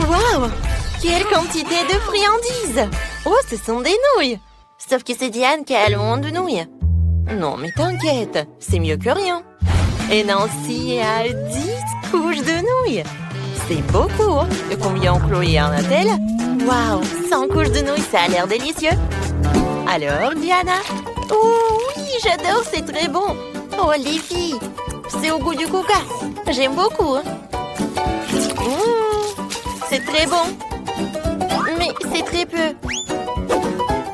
Waouh! Quelle quantité de friandises! Oh, ce sont des nouilles! Sauf que c'est Diane qui a le monde de nouilles. Non, mais t'inquiète, c'est mieux que rien. Et Nancy a 10 couches de nouilles. C'est beaucoup, hein? De combien Chloé en a-t-elle? Waouh, 100 couches de nouilles, ça a l'air délicieux. Alors, Diana? Oh oui, j'adore, c'est très bon. Oh, les filles, c'est au goût du coca. J'aime beaucoup. Hein? C'est très bon. Mais c'est très peu.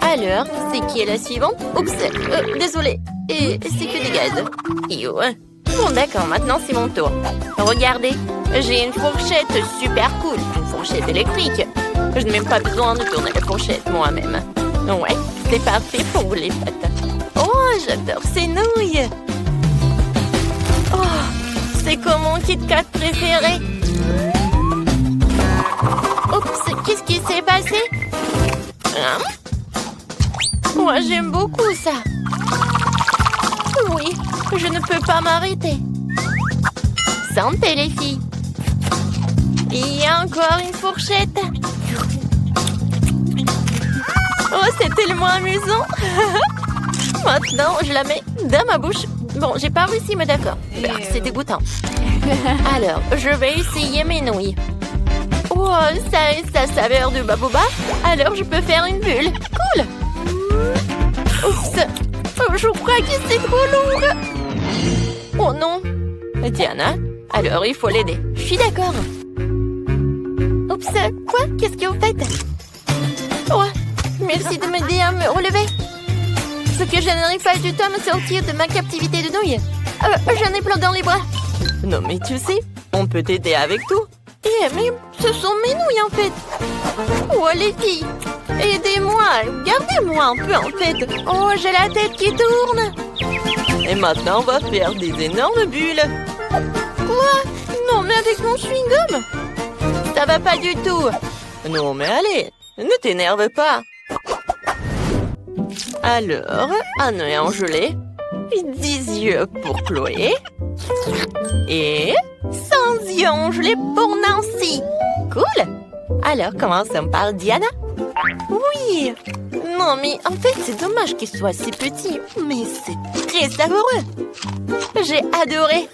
Alors, c'est qui est la suivante? Oups, désolée. Et c'est que des gaz. Yo. Bon, d'accord, maintenant c'est mon tour. Regardez, j'ai une fourchette super cool. Une fourchette électrique. Je n'ai même pas besoin de tourner la fourchette moi-même. Ouais, c'est parfait pour les pâtes. Oh, j'adore ces nouilles. Oh, c'est comme mon Kit Kat préféré. Oups, qu'est-ce qui s'est passé? Hein? Moi, j'aime beaucoup ça. Oui, je ne peux pas m'arrêter. Santé, les filles. Il y a encore une fourchette. Oh, c'est tellement amusant. Maintenant, je la mets dans ma bouche. Bon, j'ai pas réussi, mais d'accord. C'est dégoûtant. Alors, je vais essayer mes nouilles. Oh, ça a sa saveur de baboba. Alors, je peux faire une bulle. Cool. Oups. Oh, je crois que c'est trop lourd. Oh non. Diana, alors il faut l'aider. Je suis d'accord. Oups. Quoi? Qu'est-ce que vous faites? Oh, merci de m'aider à me relever. Ce que je n'arrive pas du tout à me sortir de ma captivité de nouilles. J'en ai plein dans les bras. Non, mais tu sais, on peut t'aider avec tout. Mais ce sont mes nouilles, en fait. Oh, les filles, aidez-moi. Gardez-moi un peu, en fait. Oh, j'ai la tête qui tourne. Et maintenant, on va faire des énormes bulles. Quoi? Non, mais avec mon chewing-gum. Ça va pas du tout. Non, mais allez, ne t'énerve pas. Alors, un œil en gelée. 10 yeux pour Chloé. Et 100 yeux en gelée pour Nancy. Cool. Alors, commençons par Diana. Oui. Non, mais en fait, c'est dommage qu'il soit si petit. Mais c'est très savoureux. J'ai adoré.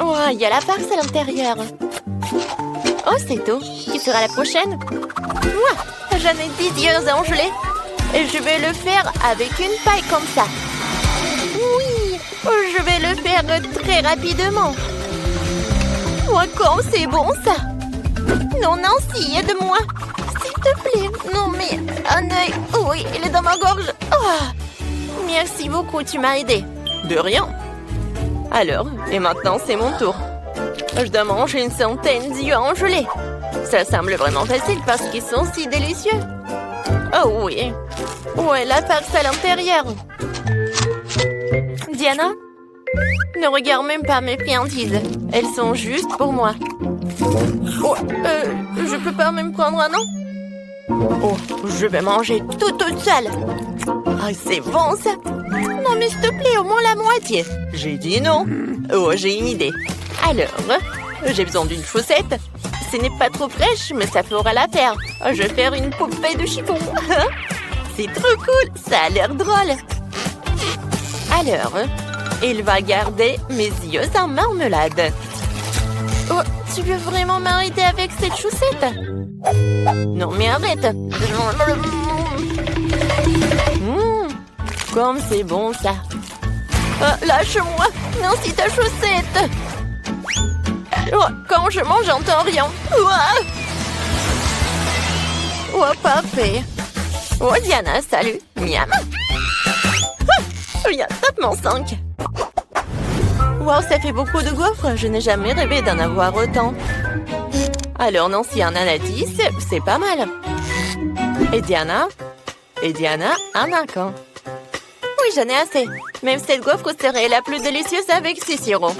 Oh, il y a la farce à l'intérieur. Oh, c'est tout. Qui sera la prochaine? Moi, j'en ai 10 yeux en gelée. Et je vais le faire avec une paille comme ça. Oui, je vais le faire très rapidement. Oh, comme c'est bon, ça. Non, Nancy, aide-moi. S'il te plaît. Non, mais un œil. Oui, il est dans ma gorge. Oh. Merci beaucoup, tu m'as aidé. De rien. Alors, et maintenant, c'est mon tour. Je dois manger une centaine d'yeux en gelée. Ça semble vraiment facile parce qu'ils sont si délicieux. Oh oui. Ouais, la farce à l'intérieur. Diana, ne regarde même pas mes friandises. Elles sont juste pour moi. Oh, je peux pas même prendre un an? Oh, je vais manger toute seule. Ah, c'est bon ça. Non, mais s'il te plaît, au moins la moitié. J'ai dit non. Oh, j'ai une idée. Alors, j'ai besoin d'une chaussette. Ce n'est pas trop fraîche, mais ça fera l'affaire. Je vais faire une poupée de chiffon. C'est trop cool, ça a l'air drôle. Alors, il va garder mes yeux en marmelade. Oh, tu veux vraiment m'arrêter avec cette chaussette? Non, mais arrête. Comme c'est bon, ça. Lâche-moi. Nancy, ta chaussette. Oh, quand je mange, j'entends rien. Oh, parfait. Oh, Diana, salut. Miam. Viens, tape-moi 5. Wow, ça fait beaucoup de gaufres. Je n'ai jamais rêvé d'en avoir autant. Alors, Nancy en a 10, c'est pas mal. Et Diana, en a quand? Oui, j'en ai assez. Même cette gaufre serait la plus délicieuse avec ces sirops.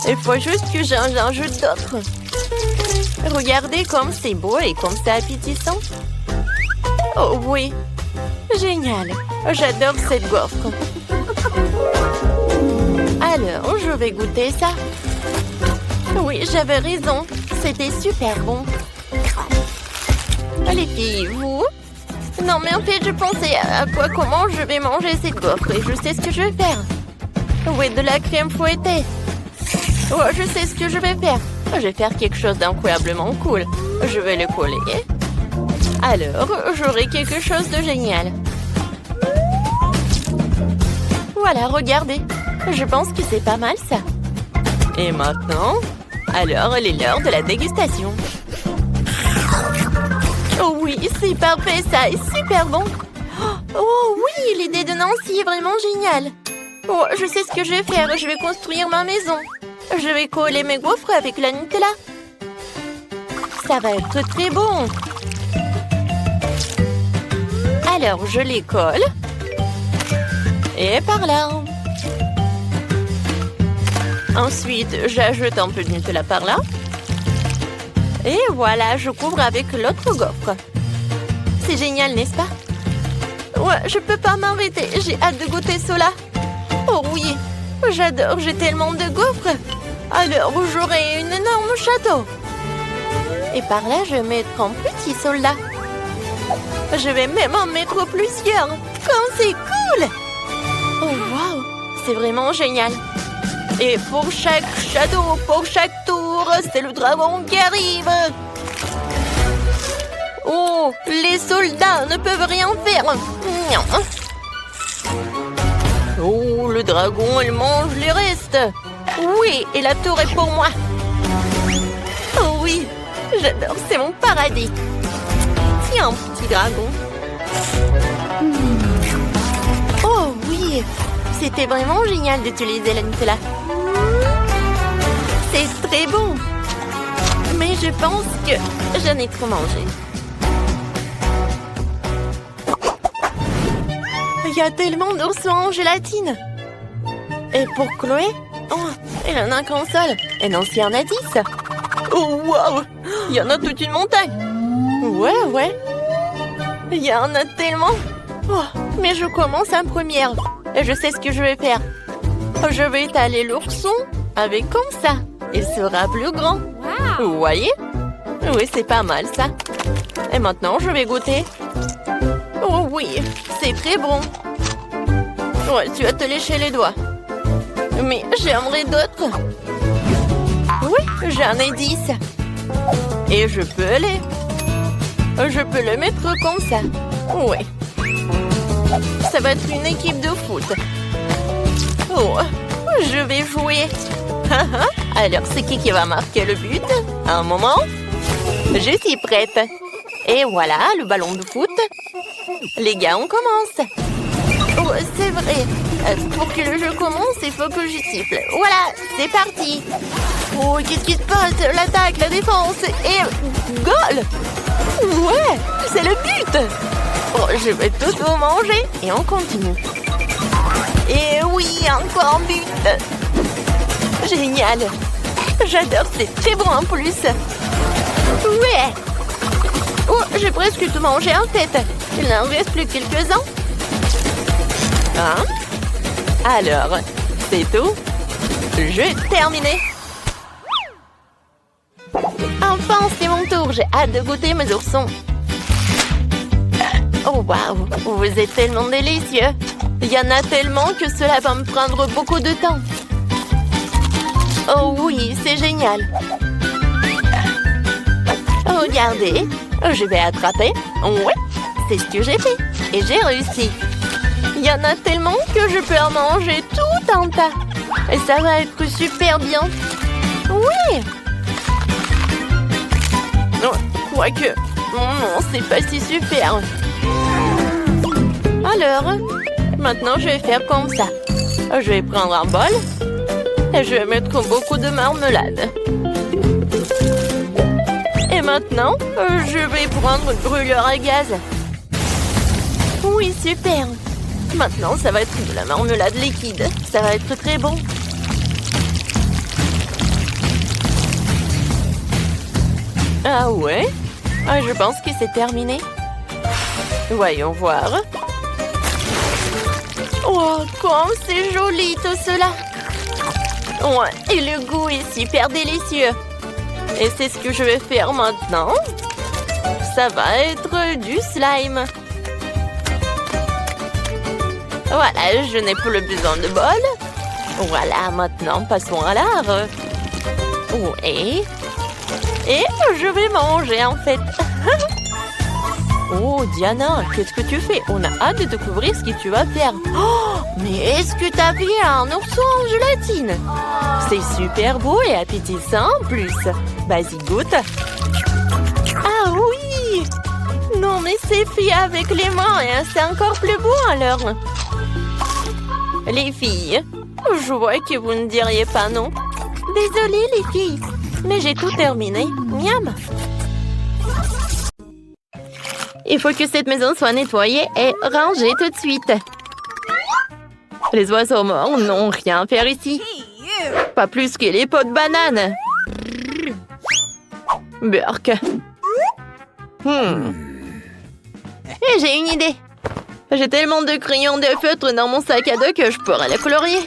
Il faut juste que j'en ajoute d'autres. Regardez comme c'est beau et comme c'est appétissant. Oh oui, génial. J'adore cette gaufre. Alors, je vais goûter ça. Oui, j'avais raison. C'était super bon. Les filles, vous? Non, mais en fait, je pensais à comment je vais manger cette gaufre et je sais ce que je vais faire. Oui, de la crème fouettée. Oh, je sais ce que je vais faire. Je vais faire quelque chose d'incroyablement cool. Je vais le coller. Alors, j'aurai quelque chose de génial. Voilà, regardez. Je pense que c'est pas mal, ça. Et maintenant, alors, il est l'heure de la dégustation. Oh oui, c'est parfait, ça est super bon. Oh oui, l'idée de Nancy est vraiment géniale. Oh, je sais ce que je vais faire. Je vais construire ma maison. Je vais coller mes gaufres avec la Nutella. Ça va être très bon. Alors, je les colle. Et par là. Ensuite, j'ajoute un peu de Nutella par là. Et voilà, je couvre avec l'autre gaufre. C'est génial, n'est-ce pas? Ouais, je peux pas m'arrêter. J'ai hâte de goûter cela. Oh oui, j'adore, j'ai tellement de gaufres. Alors, j'aurai un énorme château. Et par là, je vais mettre un petit soldat. Je vais même en mettre plusieurs. Comme c'est cool! Oh, waouh! C'est vraiment génial. Et pour chaque château, pour chaque tour, c'est le dragon qui arrive. Oh, les soldats ne peuvent rien faire. Oh, le dragon, il mange les restes. Oui, et la tour est pour moi. Oh oui, j'adore, c'est mon paradis. Tiens, petit dragon. Oh oui, c'était vraiment génial d'utiliser la Nutella. C'est très bon. Mais je pense que j'en ai trop mangé. Il y a tellement d'oursons en gélatine. Et pour Chloé, oh, elle en a qu'un seul. Et Nancy en a 10. Oh, waouh! Il y en a toute une montagne. Ouais. Il y en a tellement. Oh, mais je commence en première. Et je sais ce que je vais faire. Je vais étaler l'ourson avec comme ça. Il sera plus grand. Wow. Vous voyez? Oui, c'est pas mal ça. Et maintenant, je vais goûter. Oh oui, c'est très bon. Ouais, tu vas te lécher les doigts. Mais j'aimerais d'autres. Oui, j'en ai 10. Et je peux le mettre comme ça. Oui. Ça va être une équipe de foot. Oh, je vais jouer. Alors, c'est qui va marquer le but? Un moment. Je suis prête. Et voilà, le ballon de foot. Les gars, on commence. Oh, c'est vrai. Pour que le jeu commence, il faut que je siffle. Voilà, c'est parti. Oh, qu'est-ce qui se passe? L'attaque, la défense et... goal! Ouais, c'est le but. Oh, je vais tout vous manger. Et on continue. Et oui, encore un but. Génial. J'adore, c'est très bon en plus. Ouais. Oh, j'ai presque tout mangé en tête. Il n'en reste plus quelques-uns. Hein? Alors, c'est tout. Jeu terminé. Enfin, c'est mon tour. J'ai hâte de goûter mes oursons. Oh, waouh. Vous êtes tellement délicieux. Il y en a tellement que cela va me prendre beaucoup de temps. Oh oui, c'est génial. Regardez, je vais attraper. Ouais, c'est ce que j'ai fait. Et j'ai réussi. Il y en a tellement que je peux en manger tout un tas. Et ça va être super bien. Oui. Oh, quoique, non, c'est pas si super. Alors, maintenant je vais faire comme ça. Je vais prendre un bol. Et je vais mettre beaucoup de marmelade. Et maintenant, je vais prendre une brûleur à gaz. Oui, super. Maintenant, ça va être de la marmelade liquide. Ça va être très bon. Ah ouais? Ah, je pense que c'est terminé. Voyons voir. Oh, comme c'est joli tout cela. Ouais, et le goût est super délicieux. Et c'est ce que je vais faire maintenant. ça va être du slime. Voilà, je n'ai plus besoin de bol. Voilà, maintenant, passons à l'art. Oui. Et je vais manger, en fait. Oh, Diana, qu'est-ce que tu fais? On a hâte de découvrir ce que tu vas faire. Oh, mais est-ce que t'as vu un ourson en gélatine? C'est super beau et appétissant en plus. Vas-y, goûte. Ah oui! Non, mais c'est fait avec les mains et c'est encore plus beau alors. Les filles, je vois que vous ne diriez pas non. Désolée les filles, mais j'ai tout terminé. Miam! Il faut que cette maison soit nettoyée et rangée tout de suite. Les oiseaux morts n'ont rien à faire ici. Pas plus que les pots de banane. Burk. Et j'ai une idée. J'ai tellement de crayons de feutre dans mon sac à dos que je pourrais les colorier.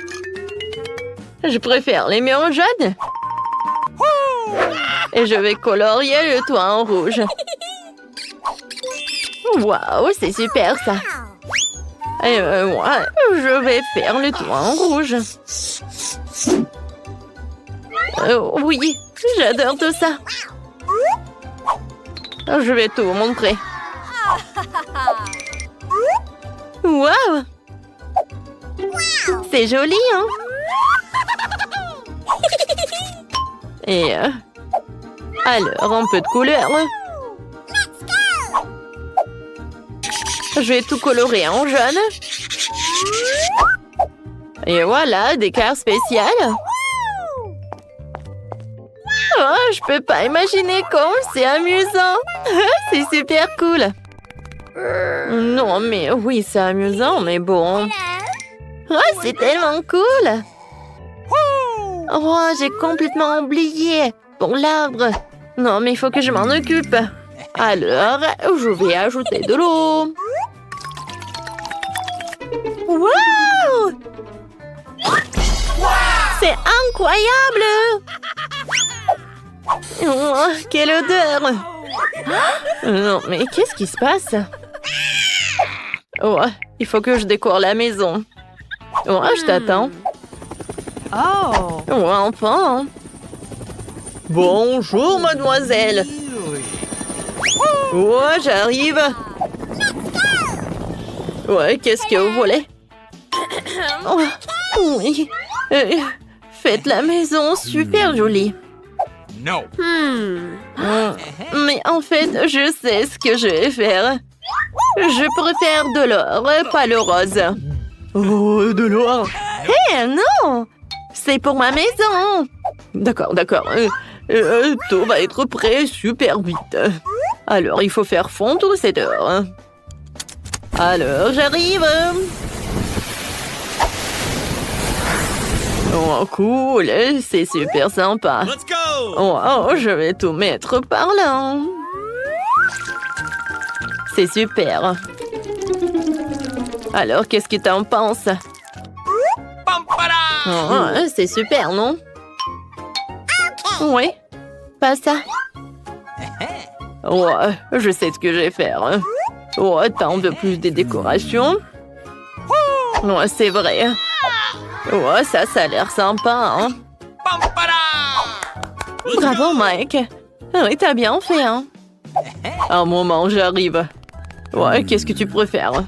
Je préfère les murs jaunes. Et je vais colorier le toit en rouge. Waouh, c'est super ça. Et moi, je vais faire le toit en rouge. Oui, j'adore tout ça. Je vais tout vous montrer. Waouh! C'est joli, hein? Et alors, un peu de couleur. Je vais tout colorer en jaune. Et voilà, des cartes spéciales. Oh, je peux pas imaginer comme c'est amusant. C'est super cool. Non, mais oui, c'est amusant, mais bon. Oh, c'est tellement cool. Oh, j'ai complètement oublié. Bon, l'arbre. Non, mais il faut que je m'en occupe. Alors, je vais ajouter de l'eau. Wow! C'est incroyable! Oh, quelle odeur! Non, mais qu'est-ce qui se passe? Oh, il faut que je décore la maison. Oh, je t'attends. Oh, enfin. Bonjour, mademoiselle. Oh, j'arrive. Ouais, qu'est-ce que vous voulez? Oh, oui. Faites la maison super jolie. No. Mais en fait, je sais ce que je vais faire. Je préfère de l'or, pas le rose. Oh, de l'or. Hé, non! C'est pour ma maison. D'accord, d'accord. Tout va être prêt super vite. Alors, il faut faire fondre cette or. Alors, j'arrive. Oh, cool. C'est super sympa. Let's go. Oh, je vais tout mettre par là. C'est super. Alors, qu'est-ce que t'en penses? Oh, c'est super, non? Oui, pas ça. Oh, je sais ce que je vais faire. Oh, tant de plus des décorations. Oh, c'est vrai. Oh, ça a l'air sympa, hein? Bravo, Mike. Oui, t'as bien fait, hein? Un moment, j'arrive. Ouais, qu'est-ce que tu préfères?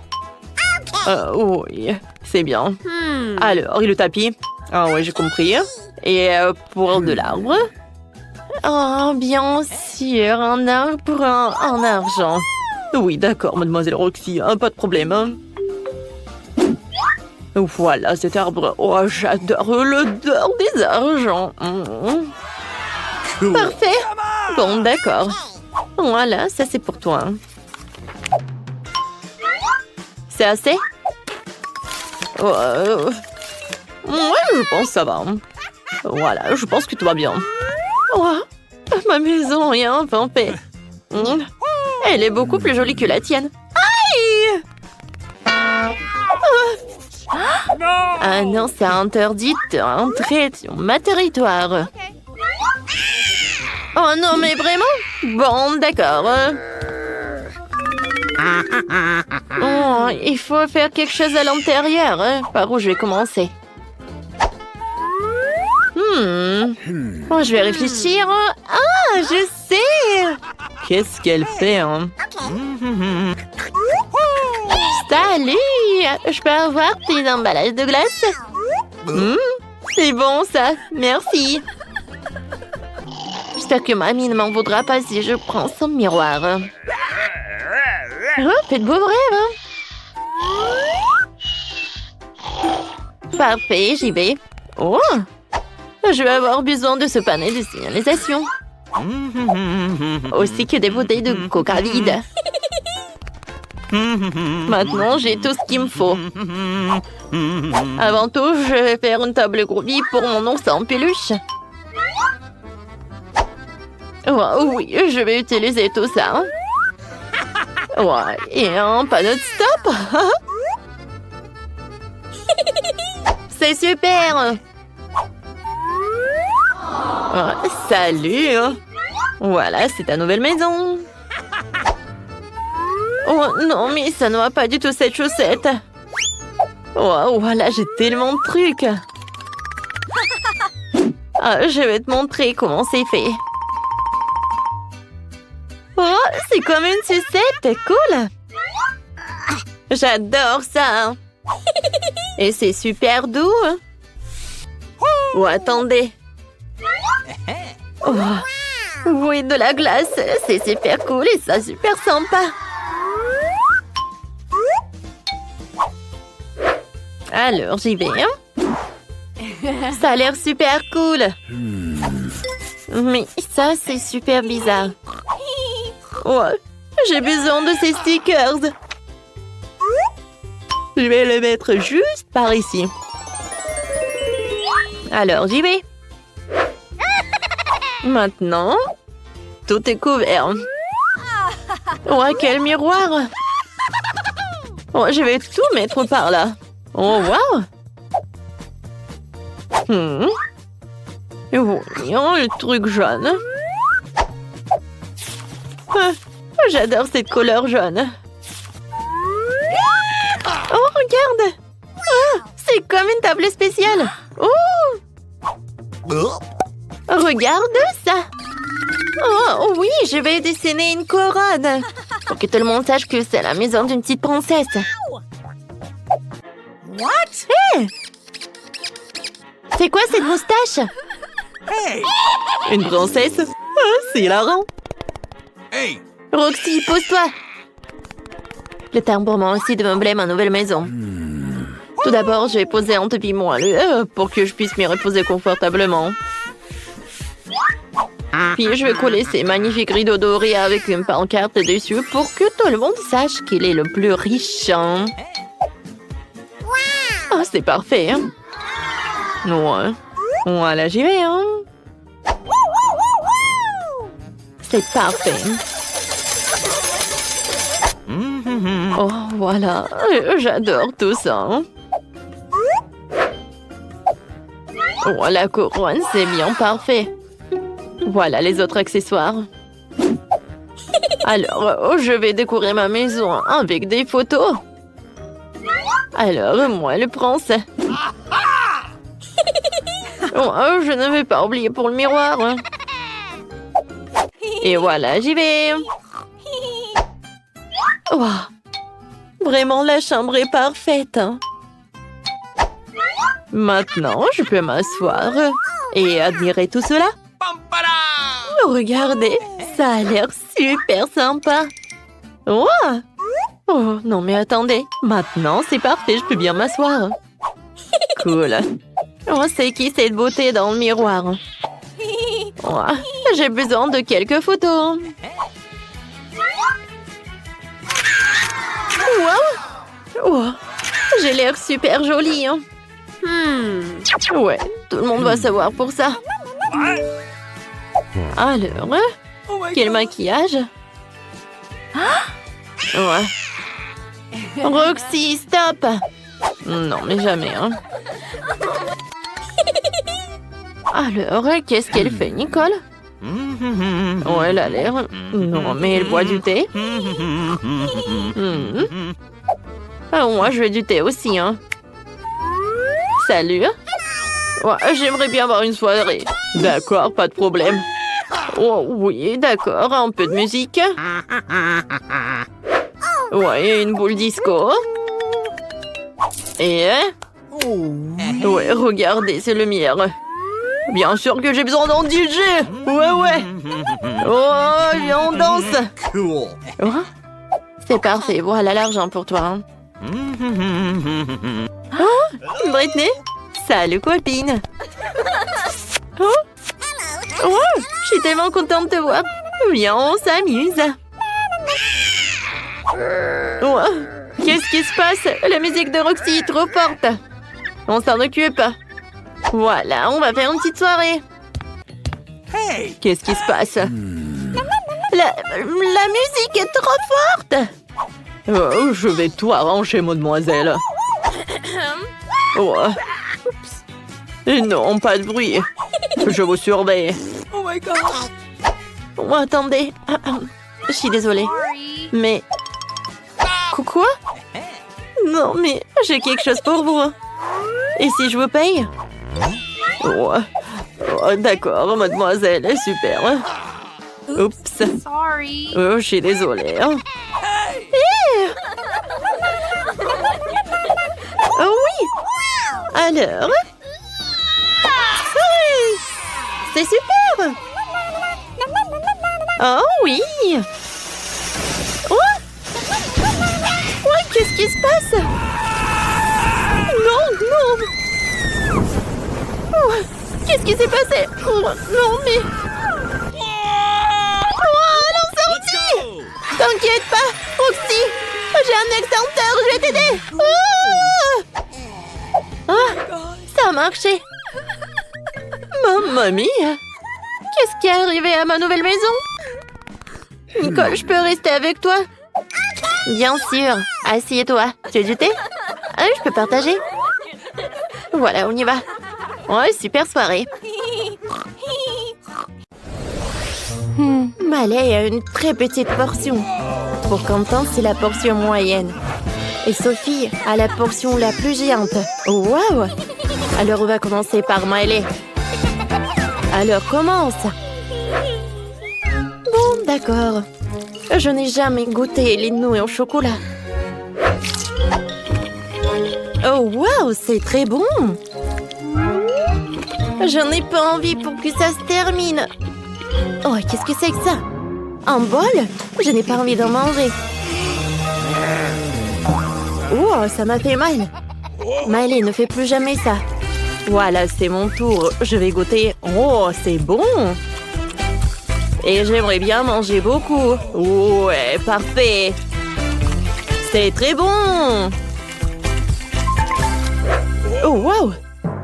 Oui, c'est bien. Alors, et le tapis? Ah oui, j'ai compris. Et pour de l'arbre? Oh, bien sûr, un arbre en argent. Oui, d'accord, mademoiselle Roxy, pas de problème. Hein. Voilà cet arbre. Oh, j'adore l'odeur des argents. Cool. Parfait. Bon, d'accord. Voilà, ça c'est pour toi. C'est assez? Ouais, je pense que ça va. Voilà, je pense que tout va bien. Oh, ma maison est enfin faite. Elle est beaucoup plus jolie que la tienne. Aïe! Ah non, c'est interdit d'entrer sur ma territoire. Oh non, mais vraiment? Bon, d'accord. Oh, il faut faire quelque chose à l'intérieur. Hein? Par où je vais commencer? Oh, je vais réfléchir. Ah, je sais. Qu'est-ce qu'elle fait, hein? Salut! Je peux avoir tes emballages de glace? C'est bon, ça. Merci. J'espère que mamie ne m'en voudra pas si je prends son miroir. Oh, faites beau rêve. Parfait, j'y vais. Oh! Je vais avoir besoin de ce panneau de signalisation. Aussi que des bouteilles de coca vides. Maintenant, j'ai tout ce qu'il me faut. Avant tout, je vais faire une table groovy pour mon ours en peluche. Oh, oui, je vais utiliser tout ça. Ouais, et un panneau de stop. C'est super. Oh, salut. Voilà, c'est ta nouvelle maison. Oh non, mais ça ne va pas du tout cette chaussette. Oh, voilà, j'ai tellement de trucs. Ah, je vais te montrer comment c'est fait. Oh, c'est comme une sucette, cool. J'adore ça. Et c'est super doux. Oh, attendez. Oh, oui, de la glace, c'est super cool et ça super sympa. Alors, j'y vais. Ça a l'air super cool. Mais ça, c'est super bizarre. Ouais, j'ai besoin de ces stickers. Je vais les mettre juste par ici. Alors, j'y vais. Maintenant, tout est couvert. Oh, quel miroir! Oh, je vais tout mettre par là. Oh, wow! Voyons le truc jaune. Ah, j'adore cette couleur jaune. Oh, regarde! Ah, c'est comme une table spéciale. Oh! Regarde ça! Oh oui, je vais dessiner une couronne pour que tout le monde sache que c'est la maison d'une petite princesse. What? Hey! C'est quoi cette moustache? Hey! Une princesse? Ah, c'est hilarant. Hey! Roxy, pose-toi. Le temps pour moi aussi de meubler ma nouvelle maison. Tout d'abord, je vais poser un tapis moelleux pour que je puisse m'y reposer confortablement. Puis je vais coller ces magnifiques rideaux dorés avec une pancarte dessus pour que tout le monde sache qu'il est le plus riche. Oh, c'est parfait. Hein? Ouais. Voilà, j'y vais. Hein? C'est parfait. Oh, voilà. J'adore tout ça. Oh, la couronne, c'est bien parfait. Voilà les autres accessoires. Alors, je vais décorer ma maison avec des photos. Alors, moi, le prince. Oh, je ne vais pas oublier pour le miroir. Et voilà, j'y vais. Oh, vraiment, la chambre est parfaite. Maintenant, je peux m'asseoir et admirer tout cela. Regardez, ça a l'air super sympa. Oh! Oh, non mais attendez. Maintenant, c'est parfait, je peux bien m'asseoir. Cool. Oh, c'est qui cette beauté dans le miroir? Oh, j'ai besoin de quelques photos. Wow! Oh, j'ai l'air super jolie. Hein? Ouais, tout le monde va savoir pour ça. Alors, quel maquillage? Ouais. Roxy, stop! Non, mais jamais, hein. Alors, qu'est-ce qu'elle fait, Nicole? Oh, elle a l'air... Non, mais elle boit du thé. Ah, moi, je veux du thé aussi, hein. Salut. Ouais, j'aimerais bien avoir une soirée. D'accord, pas de problème. Oh, oui, d'accord, un peu de musique. Ouais, une boule disco. Et... Ouais, regardez, c'est le mien. Bien sûr que j'ai besoin d'un DJ. Ouais. Oh, viens, on danse. Cool. Oh, c'est parfait, voilà l'argent pour toi. Hein. Oh, Britney. Salut, copine. Oh, je suis tellement contente de te voir. Viens, on s'amuse. Oh, qu'est-ce qui se passe? La musique de Roxy est trop forte. On s'en occupe. Voilà, on va faire une petite soirée. Hey. Qu'est-ce qui se passe? La musique est trop forte. Oh, je vais tout arranger, mademoiselle. Oh. Oups. Non, pas de bruit. Je vous surveille. Oh my God. Oh, attendez. Je suis désolée. Mais... Quoi? Non, mais j'ai quelque chose pour vous. Et si je vous paye? Oh, d'accord, mademoiselle, super. Oups. Sorry. Oh, je suis désolée. Oh oui. Alors? Oui. C'est super. Oh oui. Oh. Ouais, qu'est-ce qui se passe? Non. Oh, qu'est-ce qui s'est passé? Oh, non, mais... Oh, l'incendie! T'inquiète pas, Roxy. J'ai un extincteur, je vais t'aider. Oh. Ah, ça a marché. Mamma mia. Qu'est-ce qui est arrivé à ma nouvelle maison? Nicole, je peux rester avec toi? Bien sûr. Assieds-toi. Tu veux du thé? Ah, je peux partager. Voilà, on y va. Ouais, super soirée. Malais a une très petite portion. Pour Quentin, c'est la portion moyenne. Et Sophie a la portion la plus géante. Waouh! Alors, on va commencer par Miley. Alors, commence. Bon, d'accord. Je n'ai jamais goûté les nouilles au chocolat. Oh, waouh, c'est très bon. Je n'ai pas envie pour que ça se termine. Oh, qu'est-ce que c'est que ça? Un bol? Je n'ai pas envie d'en manger. Oh, ça m'a fait mal. Miley, ne fais plus jamais ça. Voilà, c'est mon tour. Je vais goûter. Oh, c'est bon. Et j'aimerais bien manger beaucoup. Ouais, parfait. C'est très bon. Oh, wow.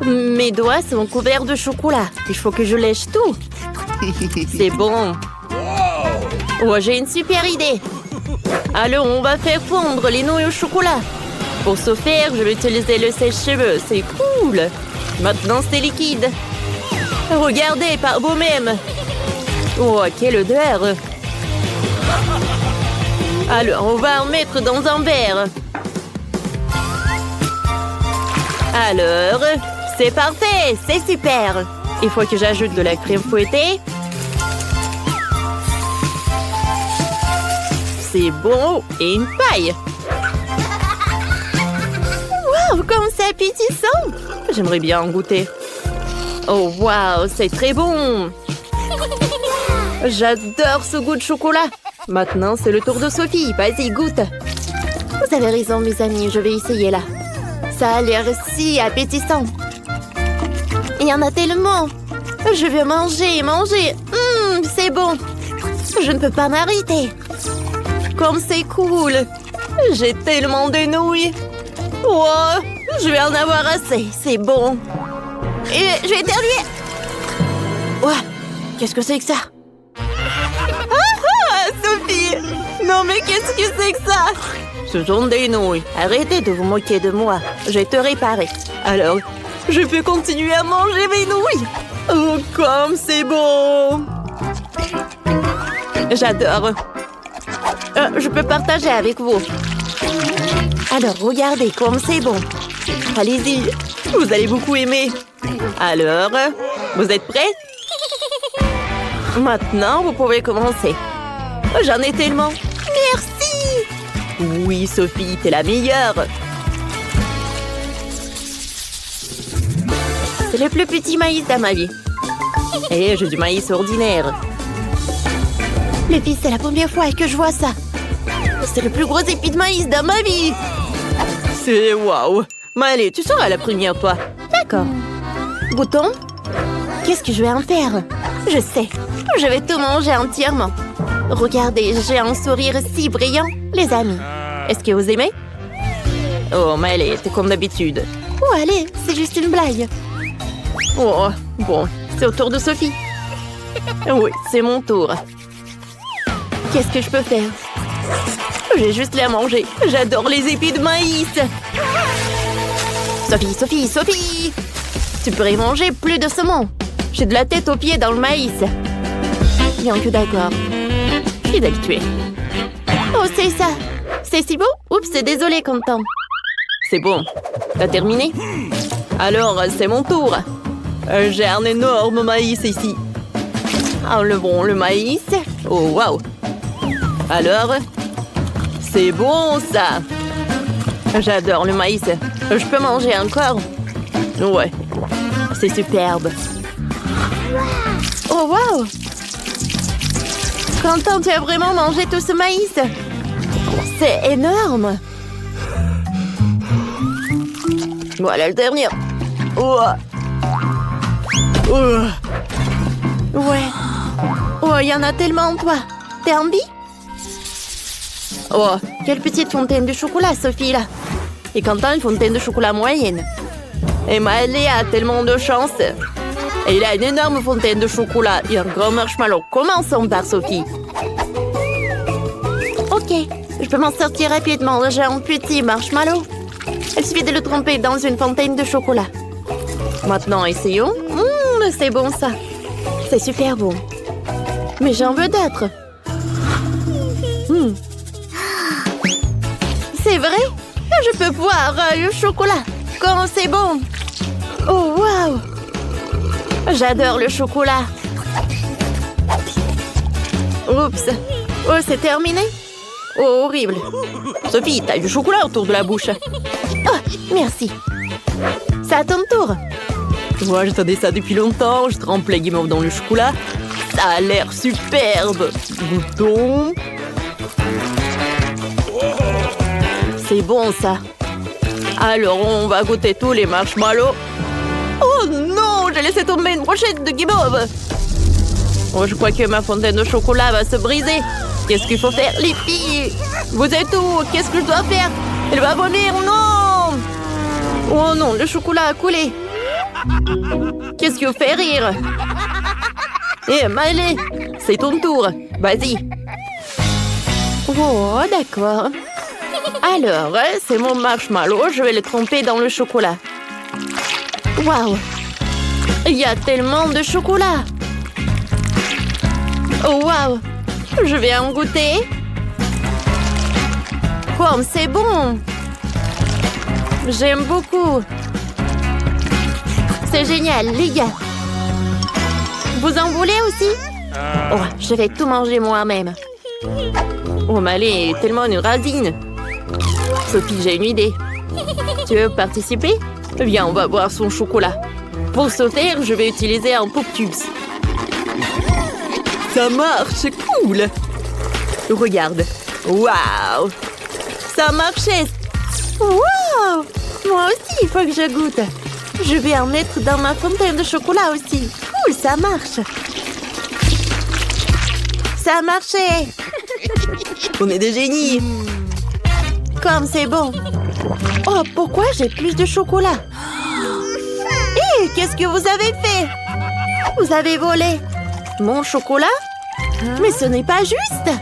Mes doigts sont couverts de chocolat. Il faut que je lèche tout. C'est bon. Oh, j'ai une super idée. Alors, on va faire fondre les nouilles au chocolat. Pour ce faire, je vais utiliser le sèche-cheveux. C'est cool. Maintenant, c'est liquide. Regardez par vous-même. Oh, quelle odeur. Alors, on va en mettre dans un verre. Alors, c'est parfait, c'est super. Il faut que j'ajoute de la crème fouettée. C'est bon. Et une paille. Waouh, comme c'est appétissant. J'aimerais bien en goûter. Oh, waouh, c'est très bon. J'adore ce goût de chocolat. Maintenant, c'est le tour de Sophie. Vas-y, goûte. Vous avez raison, mes amis. Je vais essayer là. Ça a l'air si appétissant. Il y en a tellement. Je veux manger. C'est bon. Je ne peux pas m'arrêter. Comme c'est cool. J'ai tellement de nouilles. Oh, je vais en avoir assez. C'est bon. Et je vais éternuer. Ouais, qu'est-ce que c'est que ça? Sophie! Non mais qu'est-ce que c'est que ça? Ce sont des nouilles. Arrêtez de vous moquer de moi. Je vais te réparer. Alors, je peux continuer à manger mes nouilles. Oh, comme c'est bon! J'adore. Je peux partager avec vous. Alors, regardez comme c'est bon. Allez-y, vous allez beaucoup aimer. Alors, vous êtes prêts? Maintenant, vous pouvez commencer. J'en ai tellement. Merci! Oui, Sophie, t'es la meilleure. C'est le plus petit maïs de ma vie. Et j'ai du maïs ordinaire. Les filles, c'est la première fois que je vois ça. C'est le plus gros épi de maïs de ma vie. C'est waouh. Mais allez, tu seras la première, toi. D'accord. Bouton? Qu'est-ce que je vais en faire? Je sais. Je vais tout manger entièrement. Regardez, j'ai un sourire si brillant. Les amis, est-ce que vous aimez? Oh, mais allez, t'es comme d'habitude. Oh, allez, c'est juste une blague. Oh, bon, c'est au tour de Sophie. Oui, c'est mon tour. Qu'est-ce que je peux faire? J'ai juste les à manger. J'adore les épis de maïs. Sophie, Sophie, Sophie! Tu pourrais manger plus de saumon. J'ai de la tête aux pieds dans le maïs. Bien que d'accord. Je suis habituée. Oh, c'est ça. C'est si beau? Oups, désolé, Quentin. C'est bon. T'as terminé? Alors, c'est mon tour. J'ai un énorme maïs ici. Enlevons le maïs. Oh, waouh. Alors, c'est bon, ça. J'adore le maïs. Je peux manger encore? Ouais. C'est superbe. Oh, waouh! Quentin, tu as vraiment mangé tout ce maïs? C'est énorme! Voilà le dernier. Oh. Oh. Ouais. Oh, il y en a tellement, toi. T'es envie? Oh, quelle petite fontaine de chocolat, Sophie, là. Et Quentin, une fontaine de chocolat moyenne. Et Maëlie a tellement de chance. Et il a une énorme fontaine de chocolat et un grand marshmallow. Commençons par Sophie. Ok, je peux m'en sortir rapidement. J'ai un petit marshmallow. Il suffit de le tremper dans une fontaine de chocolat. Maintenant, essayons. C'est bon, ça. C'est super bon. Mais j'en veux d'autres. C'est vrai? Je peux boire le chocolat. Quand c'est bon. Oh, waouh! J'adore le chocolat. Oups. Oh, c'est terminé? Oh, horrible. Sophie, t'as du chocolat autour de la bouche. Oh, merci. C'est à ton tour. Moi, j'attendais ça depuis longtemps. Je trempe les guimauves dans le chocolat. Ça a l'air superbe. Goûtons. C'est bon, ça. Alors, on va goûter tous les marshmallows. Oh non, j'ai laissé tomber une brochette de guimauve. Oh, je crois que ma fontaine de chocolat va se briser. Qu'est-ce qu'il faut faire, les filles? Vous êtes où? Qu'est-ce que je dois faire? Elle va vomir, non! Oh non, le chocolat a coulé. Qu'est-ce qui vous fait rire? Eh, Maëlie, c'est ton tour. Vas-y. Oh, d'accord. Alors, c'est mon marshmallow. Je vais le tremper dans le chocolat. Waouh! Il y a tellement de chocolat! Oh, waouh! Je vais en goûter. Comme c'est bon! J'aime beaucoup. C'est génial, les gars. Vous en voulez aussi? Oh, je vais tout manger moi-même. Oh, Malé est tellement une radine. Sophie, j'ai une idée. Tu veux participer? Viens, on va boire son chocolat. Pour sauter, je vais utiliser un pop-tubes. Ça marche, c'est cool. Regarde. Waouh! Ça marchait. Waouh! Moi aussi, il faut que je goûte. Je vais en mettre dans ma fontaine de chocolat aussi. Cool, ça marche. Ça a marché. On est des génies. Comme c'est bon. Oh, pourquoi j'ai plus de chocolat? Hé, qu'est-ce que vous avez fait? Vous avez volé mon chocolat? Mais ce n'est pas juste.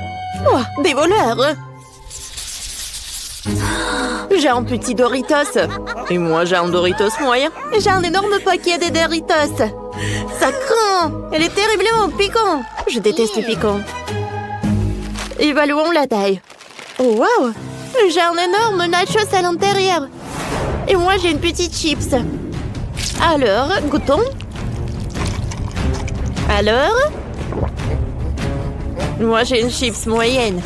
Oh, des voleurs. J'ai un petit Doritos. Et moi, j'ai un Doritos moyen. Et j'ai un énorme paquet de Doritos. Ça craint. Elle est terriblement piquant. Je déteste le piquant. Évaluons la taille. Oh, wow! J'ai un énorme nachos à l'intérieur. Et moi, j'ai une petite chips. Alors, goûtons. Alors? Moi, j'ai une chips moyenne.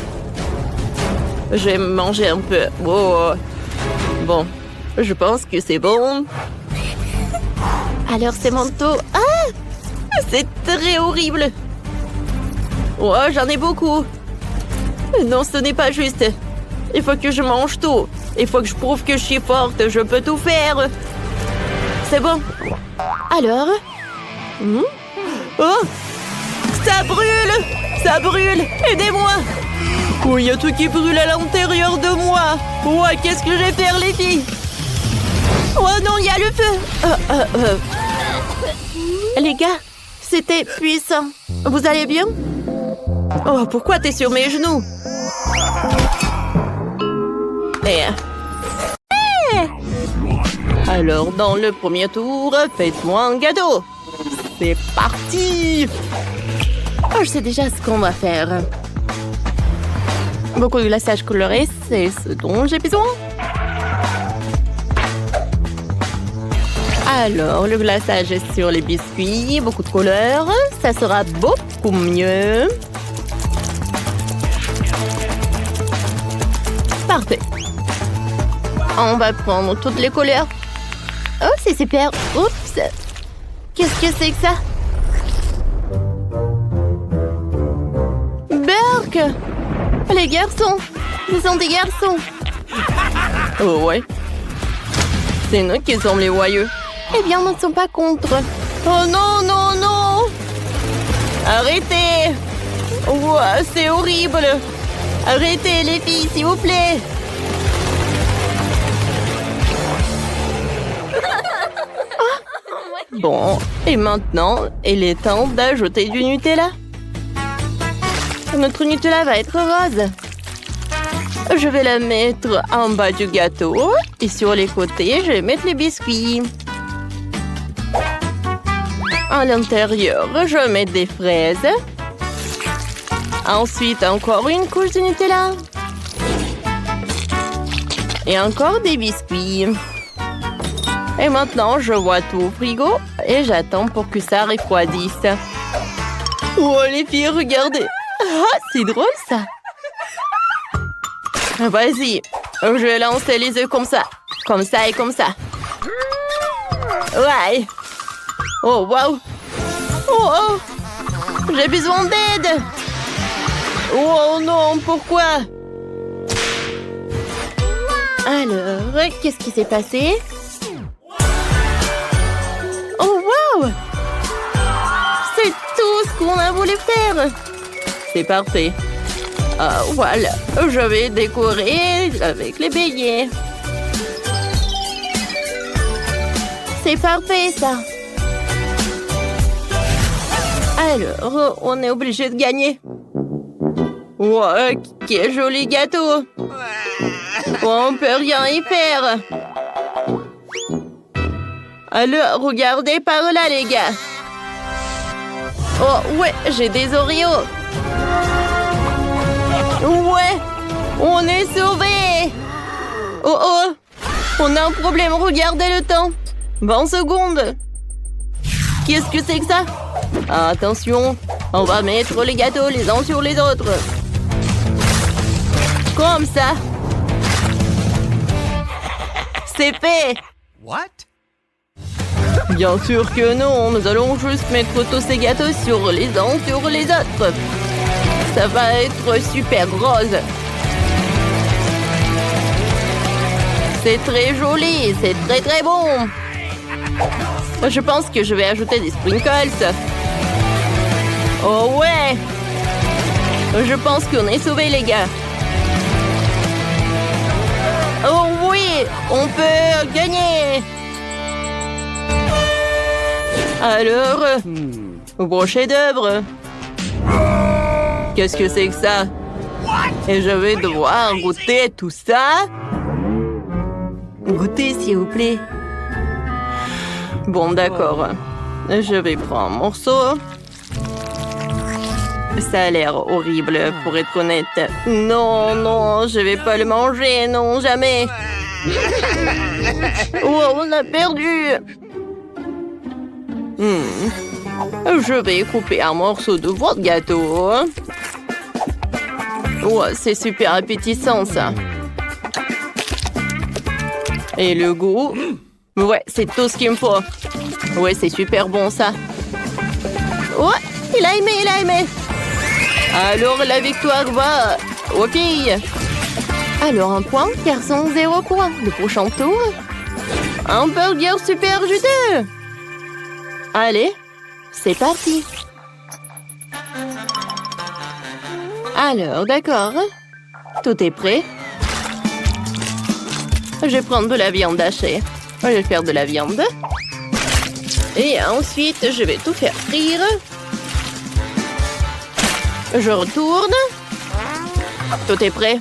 Je vais manger un peu. Oh. Bon, je pense que c'est bon. Alors, c'est mon tour. Ah! C'est très horrible. Oh, j'en ai beaucoup. Non, ce n'est pas juste. Il faut que je mange tout. Il faut que je prouve que je suis forte. Je peux tout faire. C'est bon. Alors? Oh! Ça brûle! Ça brûle! Aidez-moi! Oh, il y a tout qui brûle à l'intérieur de moi! Oh, qu'est-ce que je vais faire, les filles? Oh non, il y a le feu! Les gars, c'était puissant. Vous allez bien? Oh, pourquoi t'es sur mes genoux? Alors, dans le premier tour, faites-moi un gâteau. C'est parti! Oh, je sais déjà ce qu'on va faire. Beaucoup de glaçage coloré, c'est ce dont j'ai besoin. Alors, le glaçage est sur les biscuits, beaucoup de couleurs. Ça sera beaucoup mieux. Parfait. On va prendre toutes les couleurs. Oh, c'est super. Oups. Qu'est-ce que c'est que ça? Burk! Les garçons! Ce sont des garçons! Oh ouais. C'est nous qui sommes les voyeux. Eh bien, nous ne sommes pas contre. Oh non, non, non! Arrêtez! Oh, c'est horrible! Arrêtez, les filles, s'il vous plaît! Bon, et maintenant, il est temps d'ajouter du Nutella. Notre Nutella va être rose. Je vais la mettre en bas du gâteau. Et sur les côtés, je vais mettre les biscuits. À l'intérieur, je vais mettre des fraises. Ensuite, encore une couche de Nutella. Et encore des biscuits. Et maintenant, je vois tout au frigo et j'attends pour que ça refroidisse. Oh, les filles, regardez. Ah, c'est drôle, ça. Vas-y, je vais lancer les œufs comme ça. Comme ça et comme ça. Ouais. Oh, wow. Oh, oh. J'ai besoin d'aide. Oh non, pourquoi? Alors, qu'est-ce qui s'est passé? Oh, wow! C'est tout ce qu'on a voulu faire! C'est parfait. Voilà, je vais décorer avec les beignets. C'est parfait, ça! Alors, on est obligé de gagner. Wow, quel joli gâteau! On peut rien y faire. Alors, regardez par là, les gars. Oh, ouais, j'ai des Oreos. Ouais, on est sauvés. Oh, oh, on a un problème, regardez le temps. 20 secondes. Qu'est-ce que c'est que ça? Attention, on va mettre les gâteaux les uns sur les autres. Comme ça. C'est fait. What? Bien sûr que non, nous allons juste mettre tous ces gâteaux sur les uns sur les autres. Ça va être super rose. C'est très joli, c'est très très bon. Je pense que je vais ajouter des sprinkles. Oh ouais. Je pense qu'on est sauvés, les gars. Oh oui, on peut gagner. Alors, bon chef-d'œuvre. Qu'est-ce que c'est que ça? Et je vais devoir goûter tout ça? Goûtez, s'il vous plaît. Bon, d'accord. Je vais prendre un morceau. Ça a l'air horrible, pour être honnête. Non, non, je vais pas le manger, non, jamais. Oh, on a perdu. Je vais couper un morceau de votre gâteau. Oh, c'est super appétissant, ça. Et le goût? Ouais, c'est tout ce qu'il me faut. Ouais, c'est super bon, ça. Oh, il a aimé, il a aimé. Alors, la victoire va aux filles. Alors, un point, garçon, 0 point. Le prochain tour, un burger super juteux. Allez, c'est parti. Alors, d'accord. Tout est prêt. Je vais prendre de la viande hachée. Je vais faire de la viande. Et ensuite, je vais tout faire frire. Je retourne. Tout est prêt.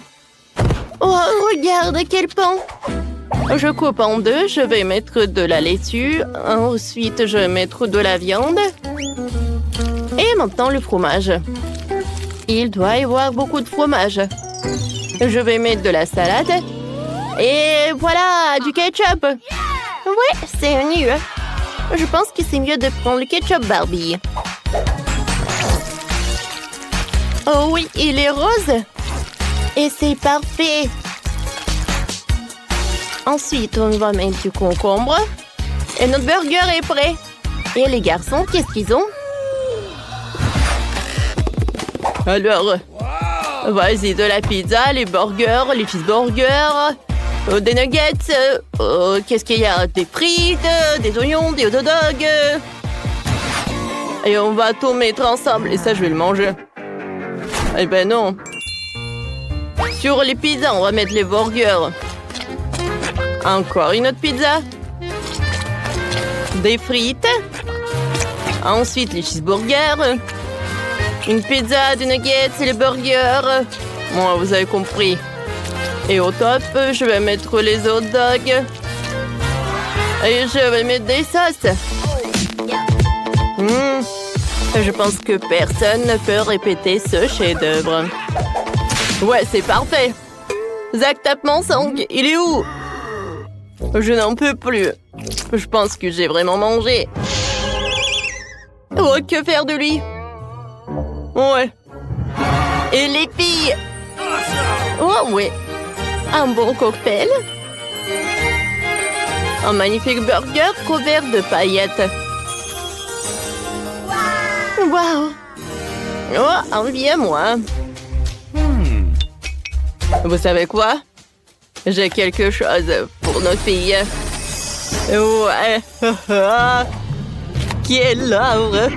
Oh, regarde, quel pan! Je coupe en deux. Je vais mettre de la laitue. Ensuite, je vais mettre de la viande. Et maintenant, le fromage. Il doit y avoir beaucoup de fromage. Je vais mettre de la salade. Et voilà, du ketchup. Ouais, c'est mieux. Je pense que c'est mieux de prendre le ketchup Barbie. Oh oui, il est rose. Et c'est parfait. Ensuite, on va mettre du concombre. Et notre burger est prêt. Et les garçons, qu'est-ce qu'ils ont? Alors, vas-y, de la pizza, les burgers, les cheeseburgers, des nuggets. Qu'est-ce qu'il y a? Des frites, des oignons, des hot dogs. Et on va tout mettre ensemble. Et ça, je vais le manger. Eh ben non. Sur les pizzas, on va mettre les burgers. Encore une autre pizza. Des frites. Ensuite, les cheeseburgers. Une pizza, des nuggets et les burgers. Bon, vous avez compris. Et au top, je vais mettre les hot dogs. Et je vais mettre des sauces. Je pense que personne ne peut répéter ce chef-d'œuvre. Ouais, c'est parfait. Zach tape mon sang. Il est où? Je n'en peux plus. Je pense que j'ai vraiment mangé. Oh, que faire de lui? Ouais. Et les filles? Oh, oui. Un bon cocktail. Un magnifique burger couvert de paillettes. Waouh! Oh, envie à moi. Vous savez quoi? J'ai quelque chose pour nos filles. Ouais. Quelle œuvre!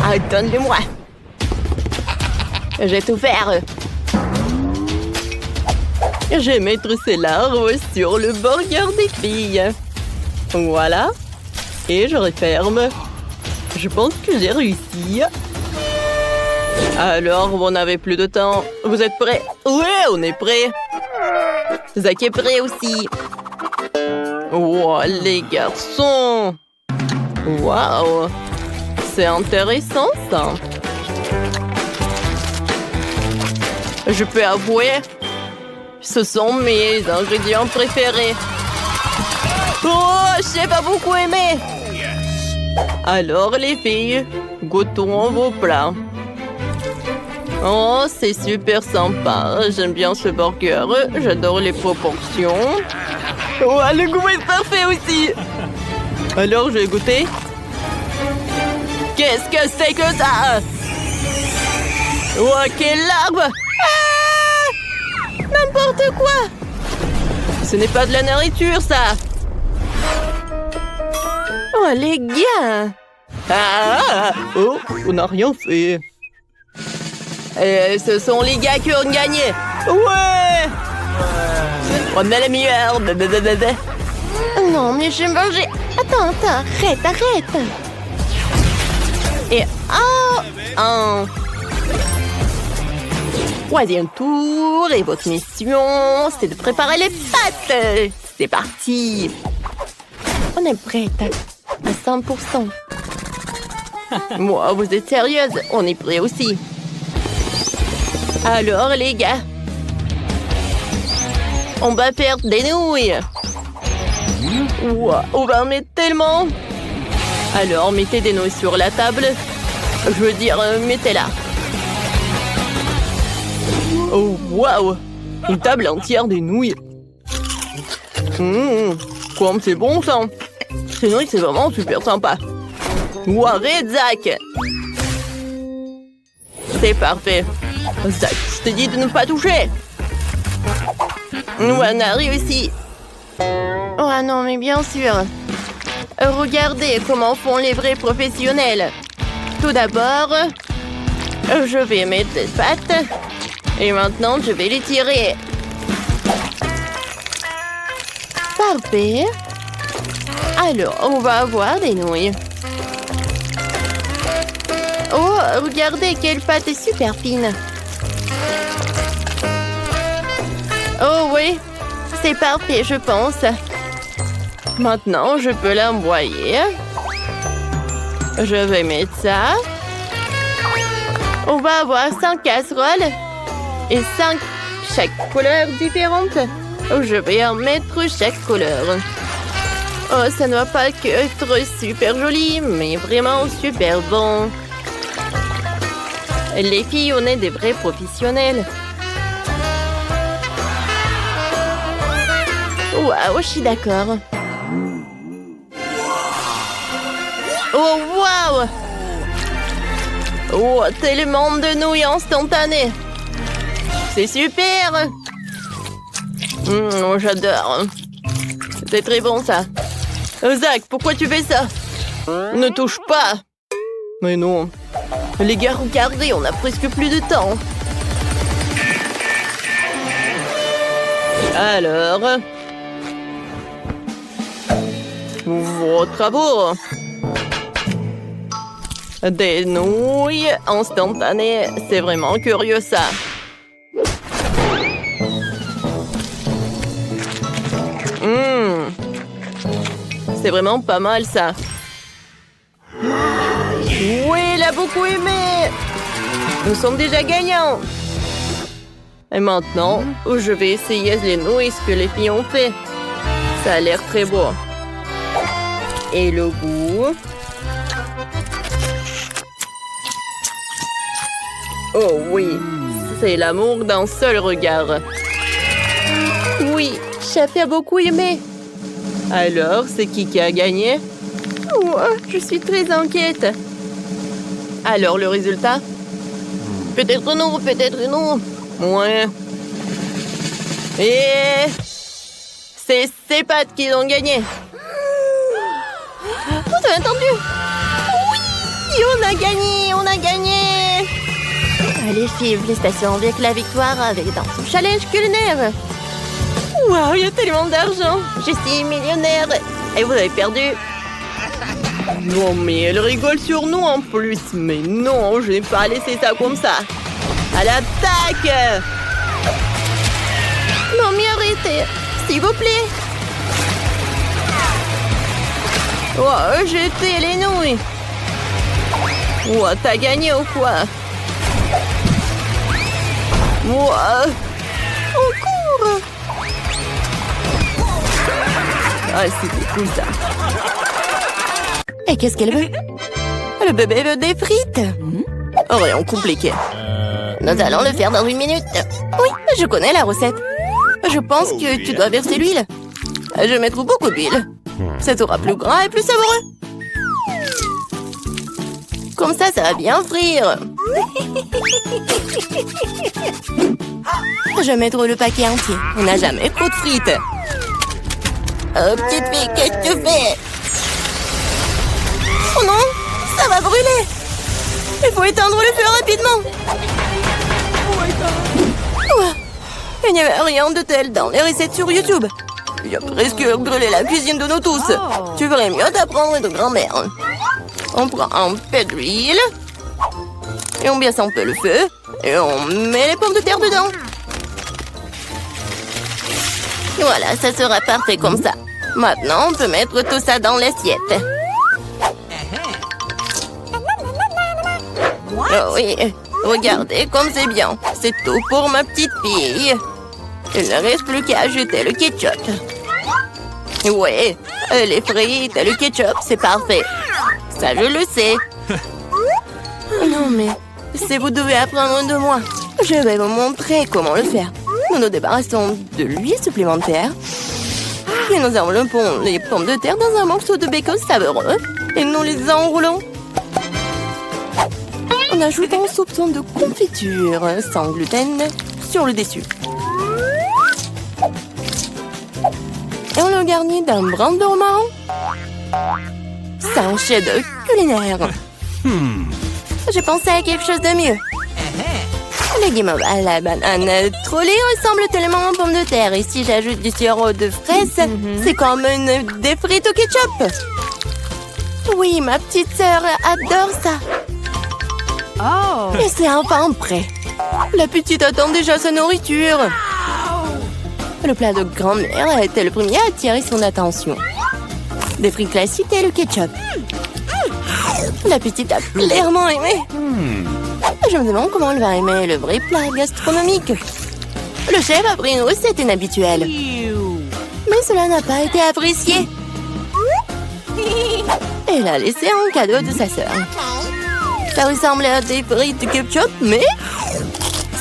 Ah, donne-le-moi. Je vais tout faire. Je vais mettre ces larves sur le burger des filles. Voilà. Et je referme. Je pense que j'ai réussi. Alors, vous n'avez plus de temps. Vous êtes prêts? Oui, on est prêts. Zach est prêt aussi. Oh, les garçons. Waouh. C'est intéressant, ça. Je peux avouer, ce sont mes ingrédients préférés. Oh, j'ai pas beaucoup aimé. Alors, les filles, goûtons vos plats. Oh, c'est super sympa. J'aime bien ce burger. J'adore les proportions. Oh, le goût est parfait aussi. Alors, je vais goûter. Qu'est-ce que c'est que ça? Oh, quelle larve! Ah! N'importe quoi! Ce n'est pas de la nourriture, ça! Oh, les gars! Ah! Oh, on n'a rien fait. Ce sont les gars qui ont gagné. Ouais! On est les meilleurs. Non, mais je vais manger. Attends, arrête. Et un troisième tour. Et votre mission, c'est de préparer les pâtes. C'est parti. On est prête à 100%. Moi, vous êtes sérieuse? On est prêt aussi. Alors, les gars, on va perdre des nouilles. Ouah, on va en mettre tellement. Alors, mettez des nouilles sur la table. Je veux dire, mettez-la. Oh, waouh! Une table entière de nouilles. Comme c'est bon, ça. Ces nouilles, c'est vraiment super sympa. Ouah, arrête, Zach! C'est parfait. Zach, je t'ai dit de ne pas toucher. On a réussi. Oh non, mais bien sûr. Regardez comment font les vrais professionnels. Tout d'abord, je vais mettre les pâtes. Et maintenant, je vais les tirer. Parfait. Alors, on va avoir des nouilles. Oh, regardez quelle pâte est super fine. Oh oui, c'est parfait, je pense. Maintenant, je peux l'envoyer. Je vais mettre ça. On va avoir 5 casseroles et 5 chaque couleur différente. Je vais en mettre chaque couleur. Oh, ça ne va pas que être super joli, mais vraiment super bon. Les filles, on est des vrais professionnels. Waouh, je suis d'accord. Oh, waouh! Oh, tellement de nouilles instantanées. C'est super! J'adore. C'est très bon, ça. Zach, pourquoi tu fais ça? Ne touche pas! Mais non. Les gars, regardez, on a presque plus de temps. Alors... vos travaux. Des nouilles instantanées. C'est vraiment curieux, ça. C'est vraiment pas mal, ça. Oui, il a beaucoup aimé. Nous sommes déjà gagnants. Et maintenant, je vais essayer les nouilles que les filles ont fait. Ça a l'air très beau. Et le goût. Oh oui, c'est l'amour d'un seul regard. Oui, chef a beaucoup aimé. Alors, c'est qui a gagné? Oh, je suis très inquiète. Alors, le résultat? Peut-être non, peut-être non. Ouais. Et... c'est ces pâtes qui ont gagné. Vous avez entendu? Oui, on a gagné, on a gagné. Allez, filles, félicitations avec la victoire dans son challenge culinaire. Waouh, il y a tellement d'argent. Je suis millionnaire. Et vous avez perdu. Non, mais elle rigole sur nous en plus. Mais non, je n'ai pas laissé ça comme ça. À l'attaque! Non, mais arrêtez, s'il vous plaît. Oh, jetez les nouilles. Oh, t'as gagné ou quoi? Oh, on court. Ah, c'était cool, ça. Et qu'est-ce qu'elle veut? Le bébé veut des frites. Rien compliqué. Nous allons le faire dans 1 minute. Oui, je connais la recette. Je pense que tu dois verser l'huile. Je vais mettre beaucoup d'huile. Ça sera plus gras et plus savoureux. Comme ça va bien frire. Je vais mettre le paquet entier. On n'a jamais trop de frites. Oh, petite fille, qu'est-ce que tu fais? Oh non, ça va brûler. Il faut éteindre le feu rapidement. Ouah, il n'y avait rien de tel dans les recettes sur YouTube. Il a presque brûlé la cuisine de nous tous. Tu ferais mieux d'apprendre de grand-mère. On prend un peu d'huile. Et on baisse un peu le feu. Et on met les pommes de terre dedans. Voilà, ça sera parfait comme ça. Maintenant, on peut mettre tout ça dans l'assiette. Oh oui, Regardez comme c'est bien. C'est tout pour ma petite fille. Il ne reste plus qu'à ajouter le ketchup. Ouais, les frites et le ketchup, c'est parfait. Ça, je le sais. Non, mais si vous devez apprendre de moi, je vais vous montrer comment le faire. Nous nous débarrassons de l'huile supplémentaire. Et nous enveloppons les pommes de terre dans un morceau de bacon savoureux. Et nous les enroulons. En ajoutant un soupçon de confiture sans gluten sur le dessus. Et on le garnit d'un brin de romarin. C'est un chef-d'œuvre culinaire. J'ai pensé à quelque chose de mieux. Les guimauves à la banane trolley ressemblent tellement aux pommes de terre. Et si j'ajoute du sirop de fraise, c'est comme des frites au ketchup. Oui, ma petite sœur adore ça. Oh. Et c'est enfin prêt. La petite attend déjà sa nourriture. Le plat de grand-mère était le premier à attirer son attention. Des frites classiques et le ketchup. La petite a clairement aimé. Je me demande comment elle va aimer le vrai plat gastronomique. Le chef a pris une recette inhabituelle. Mais cela n'a pas été apprécié. Elle a laissé un cadeau de sa sœur. Ça ressemble à des frites de ketchup, mais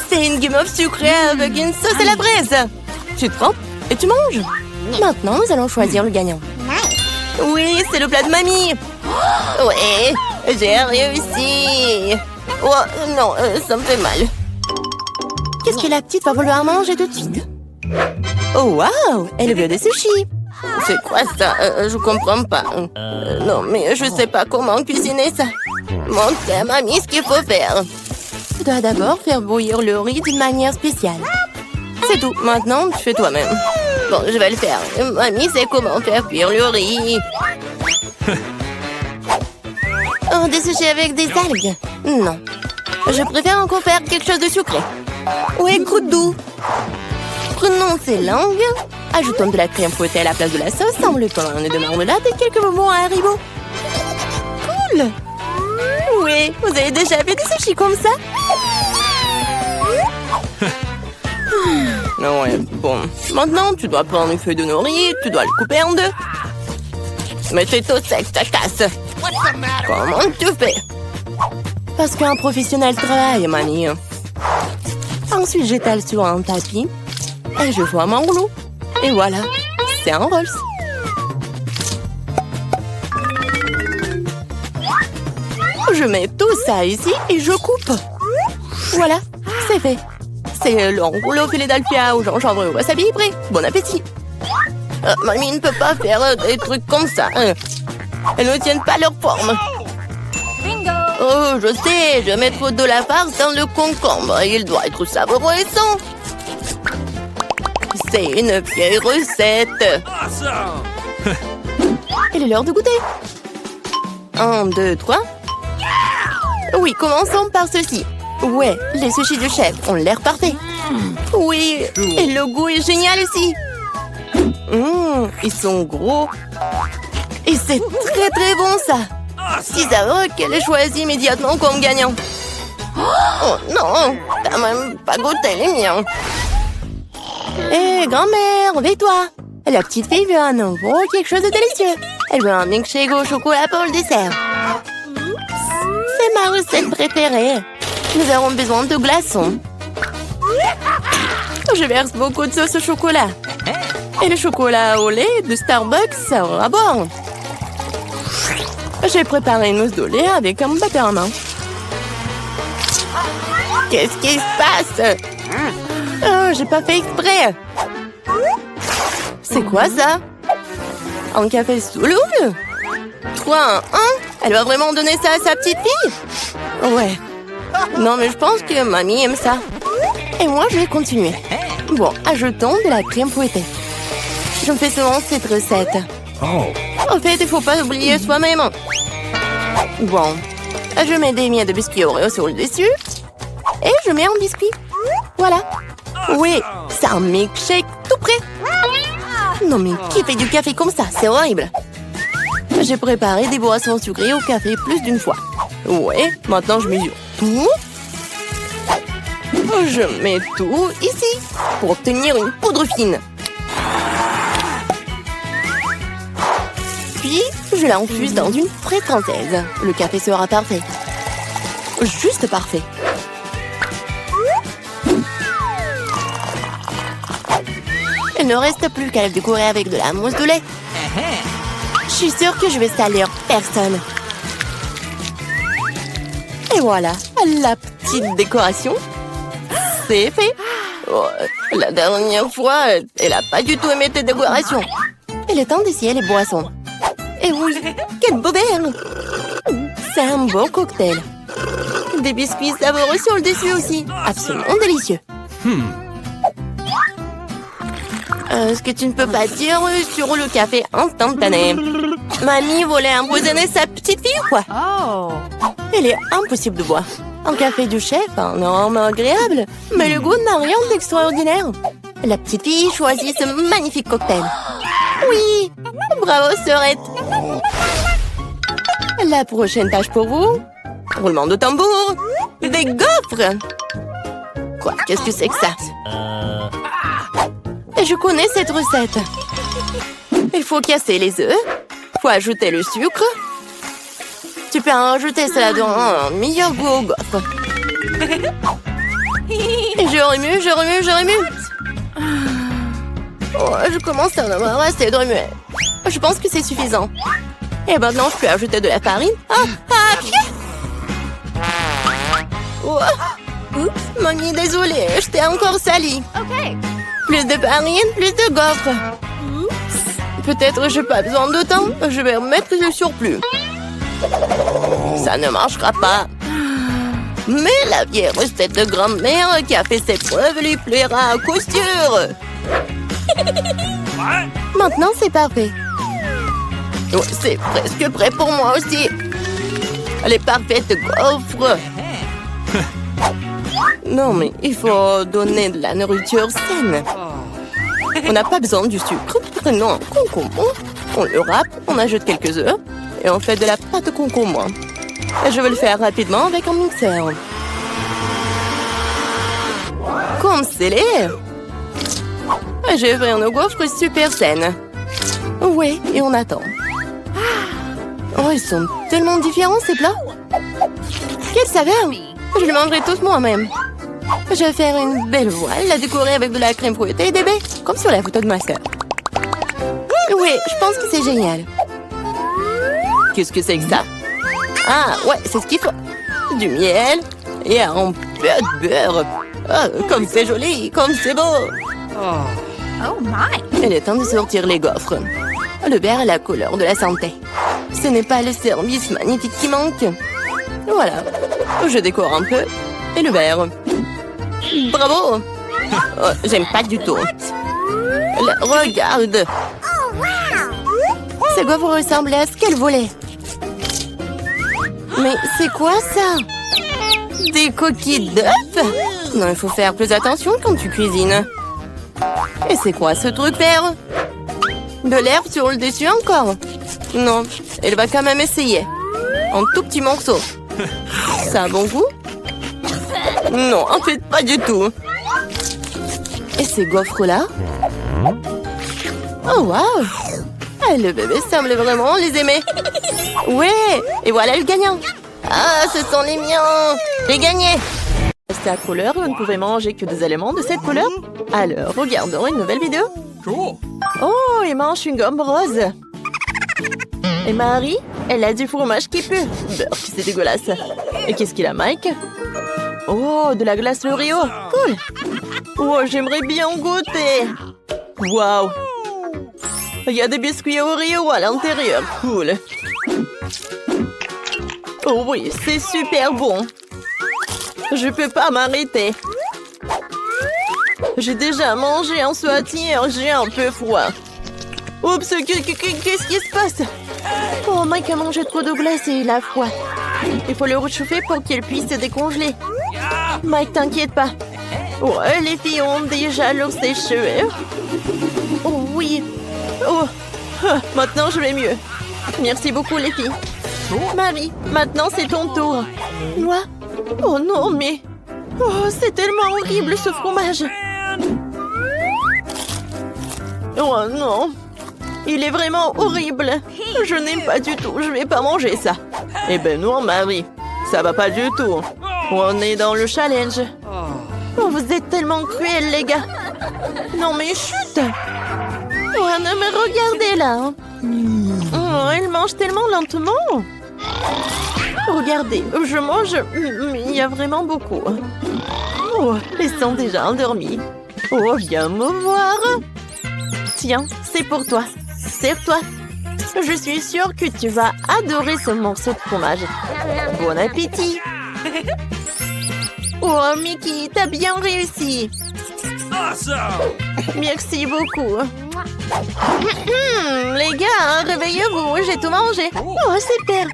c'est une guimauve sucrée avec une sauce à la braise. Tu te prends et tu manges. Maintenant, nous allons choisir le gagnant. Oui, c'est le plat de mamie. Ouais, j'ai réussi. Oh, non, ça me fait mal. Qu'est-ce que la petite va vouloir manger tout de suite? Oh, waouh, elle veut des sushis. C'est quoi ça? Je comprends pas. Non, mais je sais pas comment cuisiner ça. Montre à mamie ce qu'il faut faire. Tu dois d'abord faire bouillir le riz d'une manière spéciale. C'est tout. Maintenant, tu fais toi-même. Bon, je vais le faire. Mamie sait comment faire cuire le riz. Oh, des sushis avec des algues? Non. Je préfère encore faire quelque chose de sucré. Ouais, croûte doux. Prenons ces langues. Ajoutons de la crème fouettée à la place de la sauce, enveloppant un nœud de marmelade et quelques bonbons à Haribo. Cool! Oui, vous avez déjà fait des sushis comme ça? Non, ouais, bon. Maintenant, tu dois prendre une feuille de nori, tu dois le couper en deux. Mais c'est tout sec, ça casse. Comment tu fais? Parce qu'un professionnel travaille, mamie. Ensuite, j'étale sur un tapis et je forme un rouleau. Et voilà, c'est un Rolls. Je mets tout ça ici et je coupe. Voilà, c'est fait. C'est le rouleau Philadelphia au gingembre et au wasabi prêt. Bon appétit. Mamie ne peut pas faire des trucs comme ça. Elles ne tiennent pas leur forme. Bingo. Oh, je sais, je mets trop de la farce dans le concombre. Il doit être savoureux et sain. C'est une vieille recette. Awesome! Il est l'heure de goûter. 1, 2, 3. Oui, commençons par ceci. Ouais, les sushis du chef ont l'air parfaits. Oui, et le goût est génial aussi. Ils sont gros. Et c'est très très bon ça. Si savoureux qu'elle ait choisi immédiatement comme gagnant. Oh non, t'as même pas goûté les miens. Hé, grand-mère, réveille-toi. La petite fille veut un nouveau quelque chose de délicieux. Elle veut un milkshake au chocolat pour le dessert. C'est ma recette préférée. Nous avons besoin de glaçons. Je verse beaucoup de sauce au chocolat. Et le chocolat au lait de Starbucks sera bon. J'ai préparé une mousse de lait avec un batteur à main. Qu'est-ce qui se passe? Oh, j'ai pas fait exprès. C'est quoi ça? Un café sous l'eau? 3, 1, 1? Elle va vraiment donner ça à sa petite fille? Ouais. Non, mais je pense que mamie aime ça. Et moi, je vais continuer. Bon, ajoutons de la crème fouettée. Je me fais souvent cette recette. Oh. En fait, il faut pas oublier soi-même. Bon, je mets des miettes de biscuits Oreo sur le dessus. Et je mets un biscuit. Voilà. Oui, c'est un milkshake tout prêt. Non, mais qui fait du café comme ça? C'est horrible. J'ai préparé des boissons sucrées au café plus d'une fois. Ouais, maintenant je mesure tout. Je mets tout ici pour obtenir une poudre fine. Puis, je l'infuse dans une fraise française. Le café sera parfait. Juste parfait. Il ne reste plus qu'à le décorer avec de la mousse de lait. Je suis sûre que je vais salir personne. Et voilà, la petite décoration. C'est fait. Oh, la dernière fois, elle a pas du tout aimé tes décorations. Il est temps d'essayer les boissons. Et oui, quel beau verre! C'est un beau cocktail. Des biscuits savoureux sur le dessus aussi. Absolument délicieux. Ce que tu ne peux pas dire sur le café instantané. Mamie voulait empoisonner sa petite fille, quoi. Oh. Il est impossible de boire. Un café du chef, un arôme agréable, mais le goût n'a rien d'extraordinaire. La petite fille choisit ce magnifique cocktail. Oui, bravo, sœurette. La prochaine tâche pour vous, roulement de tambour, des gaufres. Quoi, qu'est-ce que c'est que ça? Je connais cette recette. Il faut casser les œufs, faut ajouter le sucre. Tu peux en rajouter cela dans un meilleur goût aux gaufres. Je remue. Oh, je commence à en avoir assez de remuer. Je pense que c'est suffisant. Et maintenant, je peux ajouter de la farine. Oh. Oups, mamie, désolée, je t'ai encore sali. Okay. Plus de farine, plus de gaufres. Peut-être j'ai pas besoin de temps. Je vais remettre le surplus. Ça ne marchera pas. Mais la vieille recette de grand-mère qui a fait ses preuves lui plaira à coup sûr. Maintenant, c'est parfait. Oh, c'est presque prêt pour moi aussi. Les parfaites gaufres. Non, mais il faut donner de la nourriture saine. On n'a pas besoin du sucre. Prenons un concombre. On le râpe, on ajoute quelques œufs et on fait de la pâte de concombre. Et je vais le faire rapidement avec un mixeur. Comme scellé. J'ai fait nos gaufres super saines. Oui, et on attend. Oh, ils sont tellement différents, ces plats. Quelle saveur! Je les mangerai tous moi-même. Je vais faire une belle voile, la décorer avec de la crème fouettée et des baies, comme sur la photo de ma sœur. Oui, je pense que c'est génial. Qu'est-ce que c'est que ça? Ah, ouais, c'est ce qu'il faut. Du miel et un peu de beurre. Oh, comme c'est joli, comme c'est beau. Oh my. Il est temps de sortir les gaufres. Le beurre est la couleur de la santé. Ce n'est pas le service magnifique qui manque. Voilà. Je décore un peu. Et le beurre. Bravo! Oh, j'aime pas du tout. Regarde! Ces gaufres ressemblaient à ce qu'elle voulait. Mais c'est quoi ça? Des coquilles d'œufs? Non, il faut faire plus attention quand tu cuisines. Et c'est quoi ce truc vert? De l'herbe sur le dessus encore? Non, elle va quand même essayer. Un tout petit morceau. Ça a bon goût? Non, en fait, pas du tout. Et ces gaufres-là? Oh, waouh! Ah, le bébé semble vraiment les aimer. Ouais! Et voilà le gagnant. Ah, ce sont les miens! Les gagnés! C'est à couleur, vous ne pouvez manger que des éléments de cette couleur. Alors, regardons une nouvelle vidéo. Cool. Oh, il mange une gomme rose. Et Marie, elle a du fromage qui pue. Beurre, c'est dégueulasse. Et qu'est-ce qu'il a, Mike? Oh, de la glace Oreo. Cool. Oh, j'aimerais bien goûter. Waouh. Il y a des biscuits Oreo à l'intérieur. Cool. Oh oui, c'est super bon. Je peux pas m'arrêter. J'ai déjà mangé un saucier, j'ai un peu froid. Oups, qu'est-ce qui se passe? Oh, Mike a mangé trop de glace et il a froid. Il faut le réchauffer pour qu'il puisse se décongeler. Mike, t'inquiète pas. Oh, les filles ont déjà leur sèche-cheveux. Oh oui. Oh, maintenant je vais mieux. Merci beaucoup les filles. Marie, maintenant c'est ton tour. Moi? Oh non, mais Oh, c'est tellement horrible ce fromage. Oh non. Il est vraiment horrible. Je n'aime pas du tout. Je vais pas manger ça. Eh ben non, Marie. Ça va pas du tout. On est dans le challenge. Oh, vous êtes tellement cruels, les gars. Non, mais chut. Oh, non, mais regardez là. Oh, elle mange tellement lentement. Regardez, je mange. Il y a vraiment beaucoup. Oh, ils sont déjà endormis. Oh, viens me voir. Tiens, c'est pour toi. Serre-toi. Je suis sûre que tu vas adorer ce morceau de fromage. Bon appétit. Oh, Mickey, t'as bien réussi. Merci beaucoup. Les gars, réveillez-vous, j'ai tout mangé. Oh, super.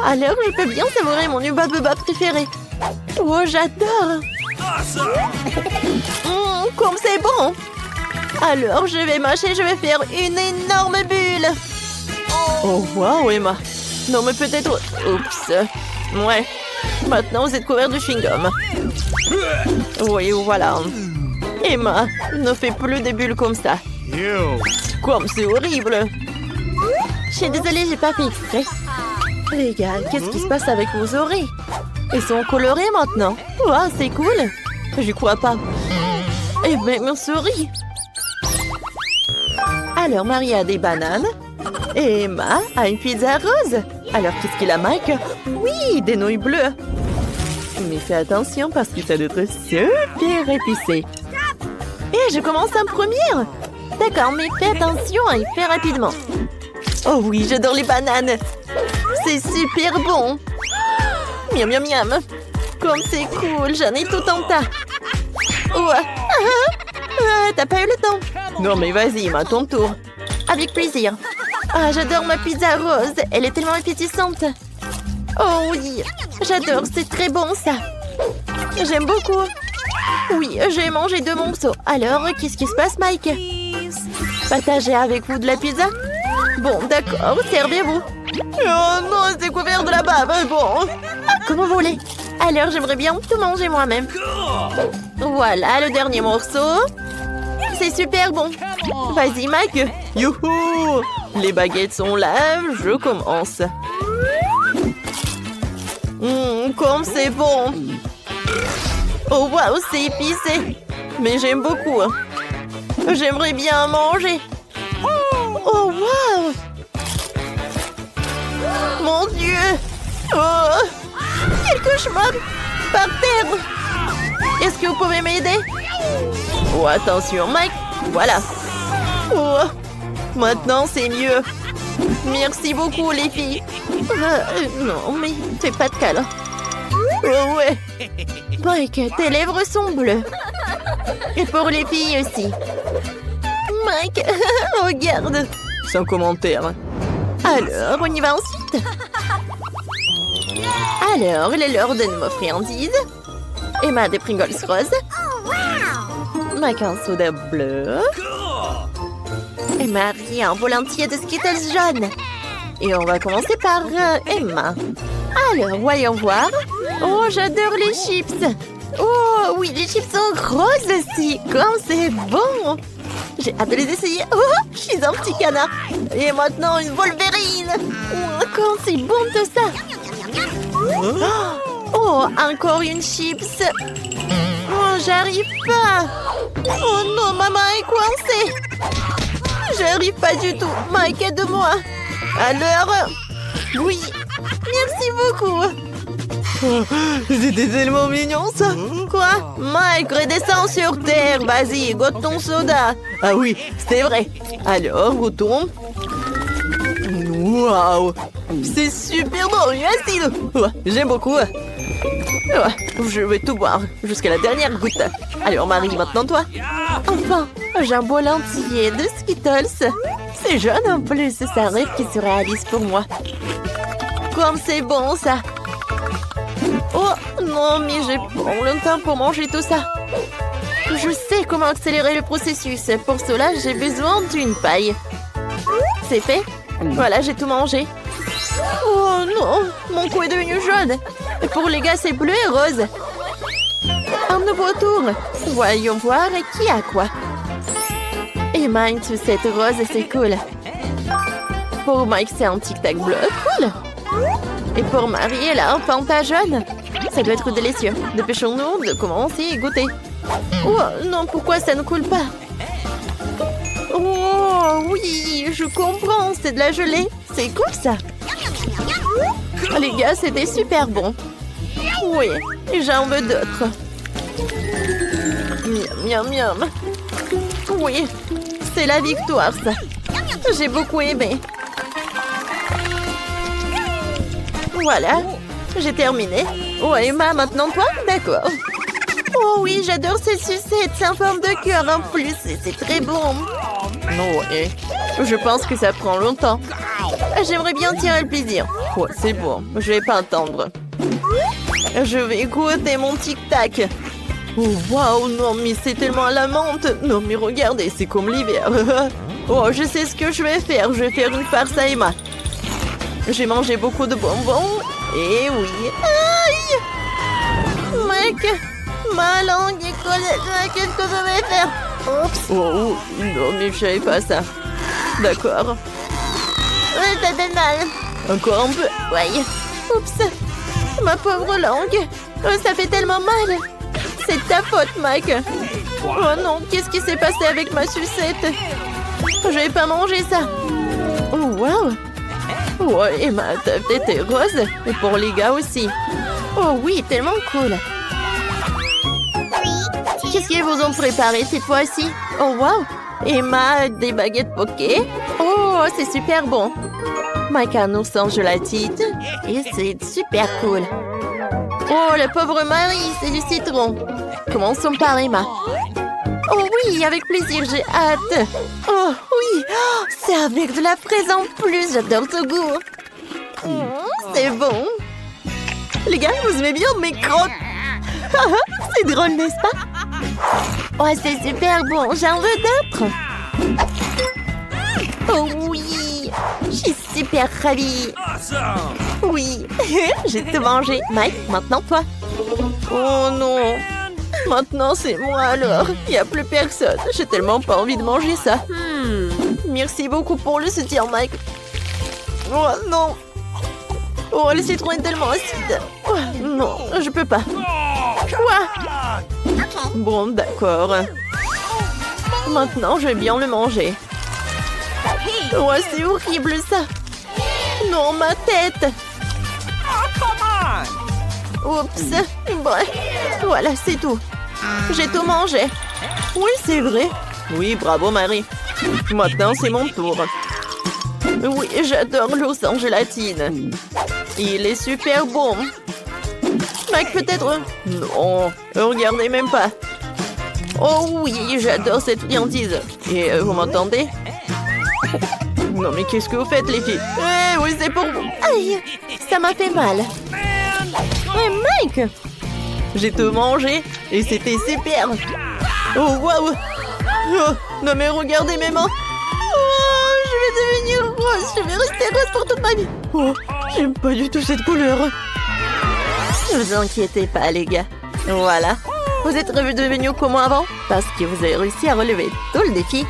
Alors, je peux bien savourer mon Hubba Bubba préféré. Oh, j'adore. Comme c'est bon. Alors, je vais mâcher, je vais faire une énorme bulle. Oh, waouh, Emma. Non, mais peut-être... Oups. Ouais. Maintenant, vous êtes couvert de chewing-gum. Oui, voilà. Emma, ne fais plus des bulles comme ça. Comme c'est horrible. Je suis désolée, j'ai pas fait exprès. Les gars, qu'est-ce qui se passe avec vos oreilles? Ils sont colorés maintenant. Wow, c'est cool. J'y crois pas. Eh ben, mon souris. Alors, Marie a des bananes. Et Emma a une pizza rose. Alors, qu'est-ce qu'il a, Mike? Oui, des nouilles bleues. Mais fais attention parce que ça doit être super épicé. Et je commence en première. D'accord, mais fais attention et fais rapidement. Oh oui, j'adore les bananes. C'est super bon. Miam, miam, miam. Comme c'est cool, j'en ai tout en tas. Oh, t'as pas eu le temps. Non, mais vas-y, à ton tour. Avec plaisir. Ah, j'adore ma pizza rose. Elle est tellement appétissante. Oh oui, j'adore, c'est très bon ça. J'aime beaucoup. Oui, j'ai mangé 2 morceaux. Alors, qu'est-ce qui se passe, Mike? Partagez avec vous de la pizza? Bon, d'accord, servez-vous. Oh non, c'est couvert de la bave. Bon, comme vous voulez. Alors, j'aimerais bien tout manger moi-même. Voilà, le dernier morceau. C'est super bon. Vas-y, Mike. Youhou! Les baguettes sont là, je commence. Comme c'est bon. Oh, waouh, c'est épicé. Mais j'aime beaucoup. J'aimerais bien manger. Oh, waouh! Mon Dieu! Oh! Quel cauchemar! Par terre! Est-ce que vous pouvez m'aider? Oh, attention, Mike! Voilà! Oh! Maintenant, c'est mieux! Merci beaucoup, les filles! Non, mais fais pas de câlin! Oh, ouais! Mike, tes lèvres sont bleues! Et pour les filles aussi! Mike, regarde! Sans commentaire! Alors, on y va ensuite. Alors, il est l'heure de nos friandises. Emma des Pringles roses. Mike un soda bleu. Et Marie un bol entier de Skittles jaune. Et on va commencer par Emma. Alors, voyons voir. Oh, j'adore les chips. Oh, oui, les chips sont roses aussi. Comme c'est bon. J'ai hâte de les essayer. Oh, je suis un petit canard. Et maintenant, une Wolverine. Oh, comme c'est bon tout ça. Oh, encore une chips. Oh, j'arrive pas. Oh non, maman est coincée. J'arrive pas du tout. Mike, aide-moi. Alors, oui. Merci beaucoup. Oh, c'était tellement mignon ça. Quoi? Mike, redescends sur terre. Vas-y, goûte ton soda. Ah oui, c'est vrai. Alors, retourne. Waouh, c'est super bon, acide. J'aime beaucoup. Je vais tout boire jusqu'à la dernière goutte. Alors, Marie, maintenant toi. Enfin, j'ai un bol entier de Skittles. C'est jaune en plus, c'est un rêve qui se réalise pour moi. Comme c'est bon ça. Oh non, mais j'ai pas le temps pour manger tout ça. Je sais comment accélérer le processus. Pour cela, j'ai besoin d'une paille. C'est fait. Voilà, j'ai tout mangé. Oh non, mon cou est devenu jaune. Et pour les gars, c'est bleu et rose. Un nouveau tour. Voyons voir qui a quoi. Emma, une sucette rose, c'est cool. Pour Mike, c'est un tic-tac bleu. Cool. Et pour Marie, elle a un Fanta jaune. Ça doit être délicieux. Dépêchons-nous de commencer et goûter. Oh non, pourquoi ça ne coule pas? Oh oui, je comprends, c'est de la gelée. C'est cool ça. Oh, les gars, c'était super bon. Oui, j'en veux d'autres. Miam, miam, miam. Oui, c'est la victoire ça. J'ai beaucoup aimé. Voilà, j'ai terminé. Oh, Emma, maintenant toi? D'accord. Oh oui, j'adore ces sucettes. C'est en forme de cœur en plus. C'est très bon. Non, ouais. Je pense que ça prend longtemps. J'aimerais bien tirer le plaisir. Oh, c'est bon. Je vais pas attendre. Je vais goûter mon tic-tac. Oh, waouh, non, mais c'est tellement à la menthe. Non, mais regardez, c'est comme l'hiver. Oh, je sais ce que je vais faire. Je vais faire une farce à Emma. J'ai mangé beaucoup de bonbons. Et oui. Aïe! Mec, ma langue est collée. Qu'est-ce que je vais faire? Oups. Oh, non, mais je savais pas ça. D'accord. Ça fait mal. Encore un peu. Ouais. Oups. Ma pauvre langue. Oh, ça fait tellement mal. C'est ta faute, Mike. Oh non, qu'est-ce qui s'est passé avec ma sucette? Je vais pas manger ça. Oh, waouh. Oh, Emma, ta tête est rose. Et pour les gars aussi. Oh oui, tellement cool. Qu'est-ce qu'ils vous ont préparé cette fois-ci? Oh, waouh. Emma, des baguettes poké. Oh, c'est super bon. Mike a un ourson gelatine. Et c'est super cool. Oh, la pauvre Marie, c'est du citron. Commençons par Emma. Oh oui, avec plaisir, j'ai hâte. Oh oui, oh, c'est avec de la fraise en plus, j'adore ce goût. C'est bon. Les gars, vous aimez bien mes crottes? C'est drôle, n'est-ce pas? Oh, c'est super bon, j'en veux d'autres. Oh oui, je suis super ravie. Oui, j'ai tout mangé. Mike, maintenant toi. Oh non. Maintenant, c'est moi alors. Il n'y a plus personne. J'ai tellement pas envie de manger ça. Merci beaucoup pour le soutien, Mike. Oh non. Oh, le citron est tellement acide. Oh, non, je peux pas. Quoi? Bon, d'accord. Maintenant, je vais bien le manger. Oh, c'est horrible ça. Non, ma tête. Oups. Bref. Voilà, c'est tout. J'ai tout mangé. Oui, c'est vrai. Oui, bravo, Marie. Maintenant, c'est mon tour. Oui, j'adore l'ourson gelatine. Il est super bon. Mike, peut-être... Non, regardez même pas. Oh oui, j'adore cette friandise. Et vous m'entendez? Non, mais qu'est-ce que vous faites, les filles? Eh oui, c'est pour vous. Aïe, ça m'a fait mal. Ouais, Mike! J'ai tout mangé et c'était super. Oh, waouh! Oh, non, mais regardez mes mains. Oh, je vais devenir rose. Je vais rester rose pour toute ma vie. Oh, j'aime pas du tout cette couleur. Ne vous inquiétez pas, les gars. Voilà. Vous êtes redevenus comme avant parce que vous avez réussi à relever tout le défi.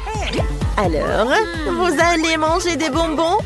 Alors, vous allez manger des bonbons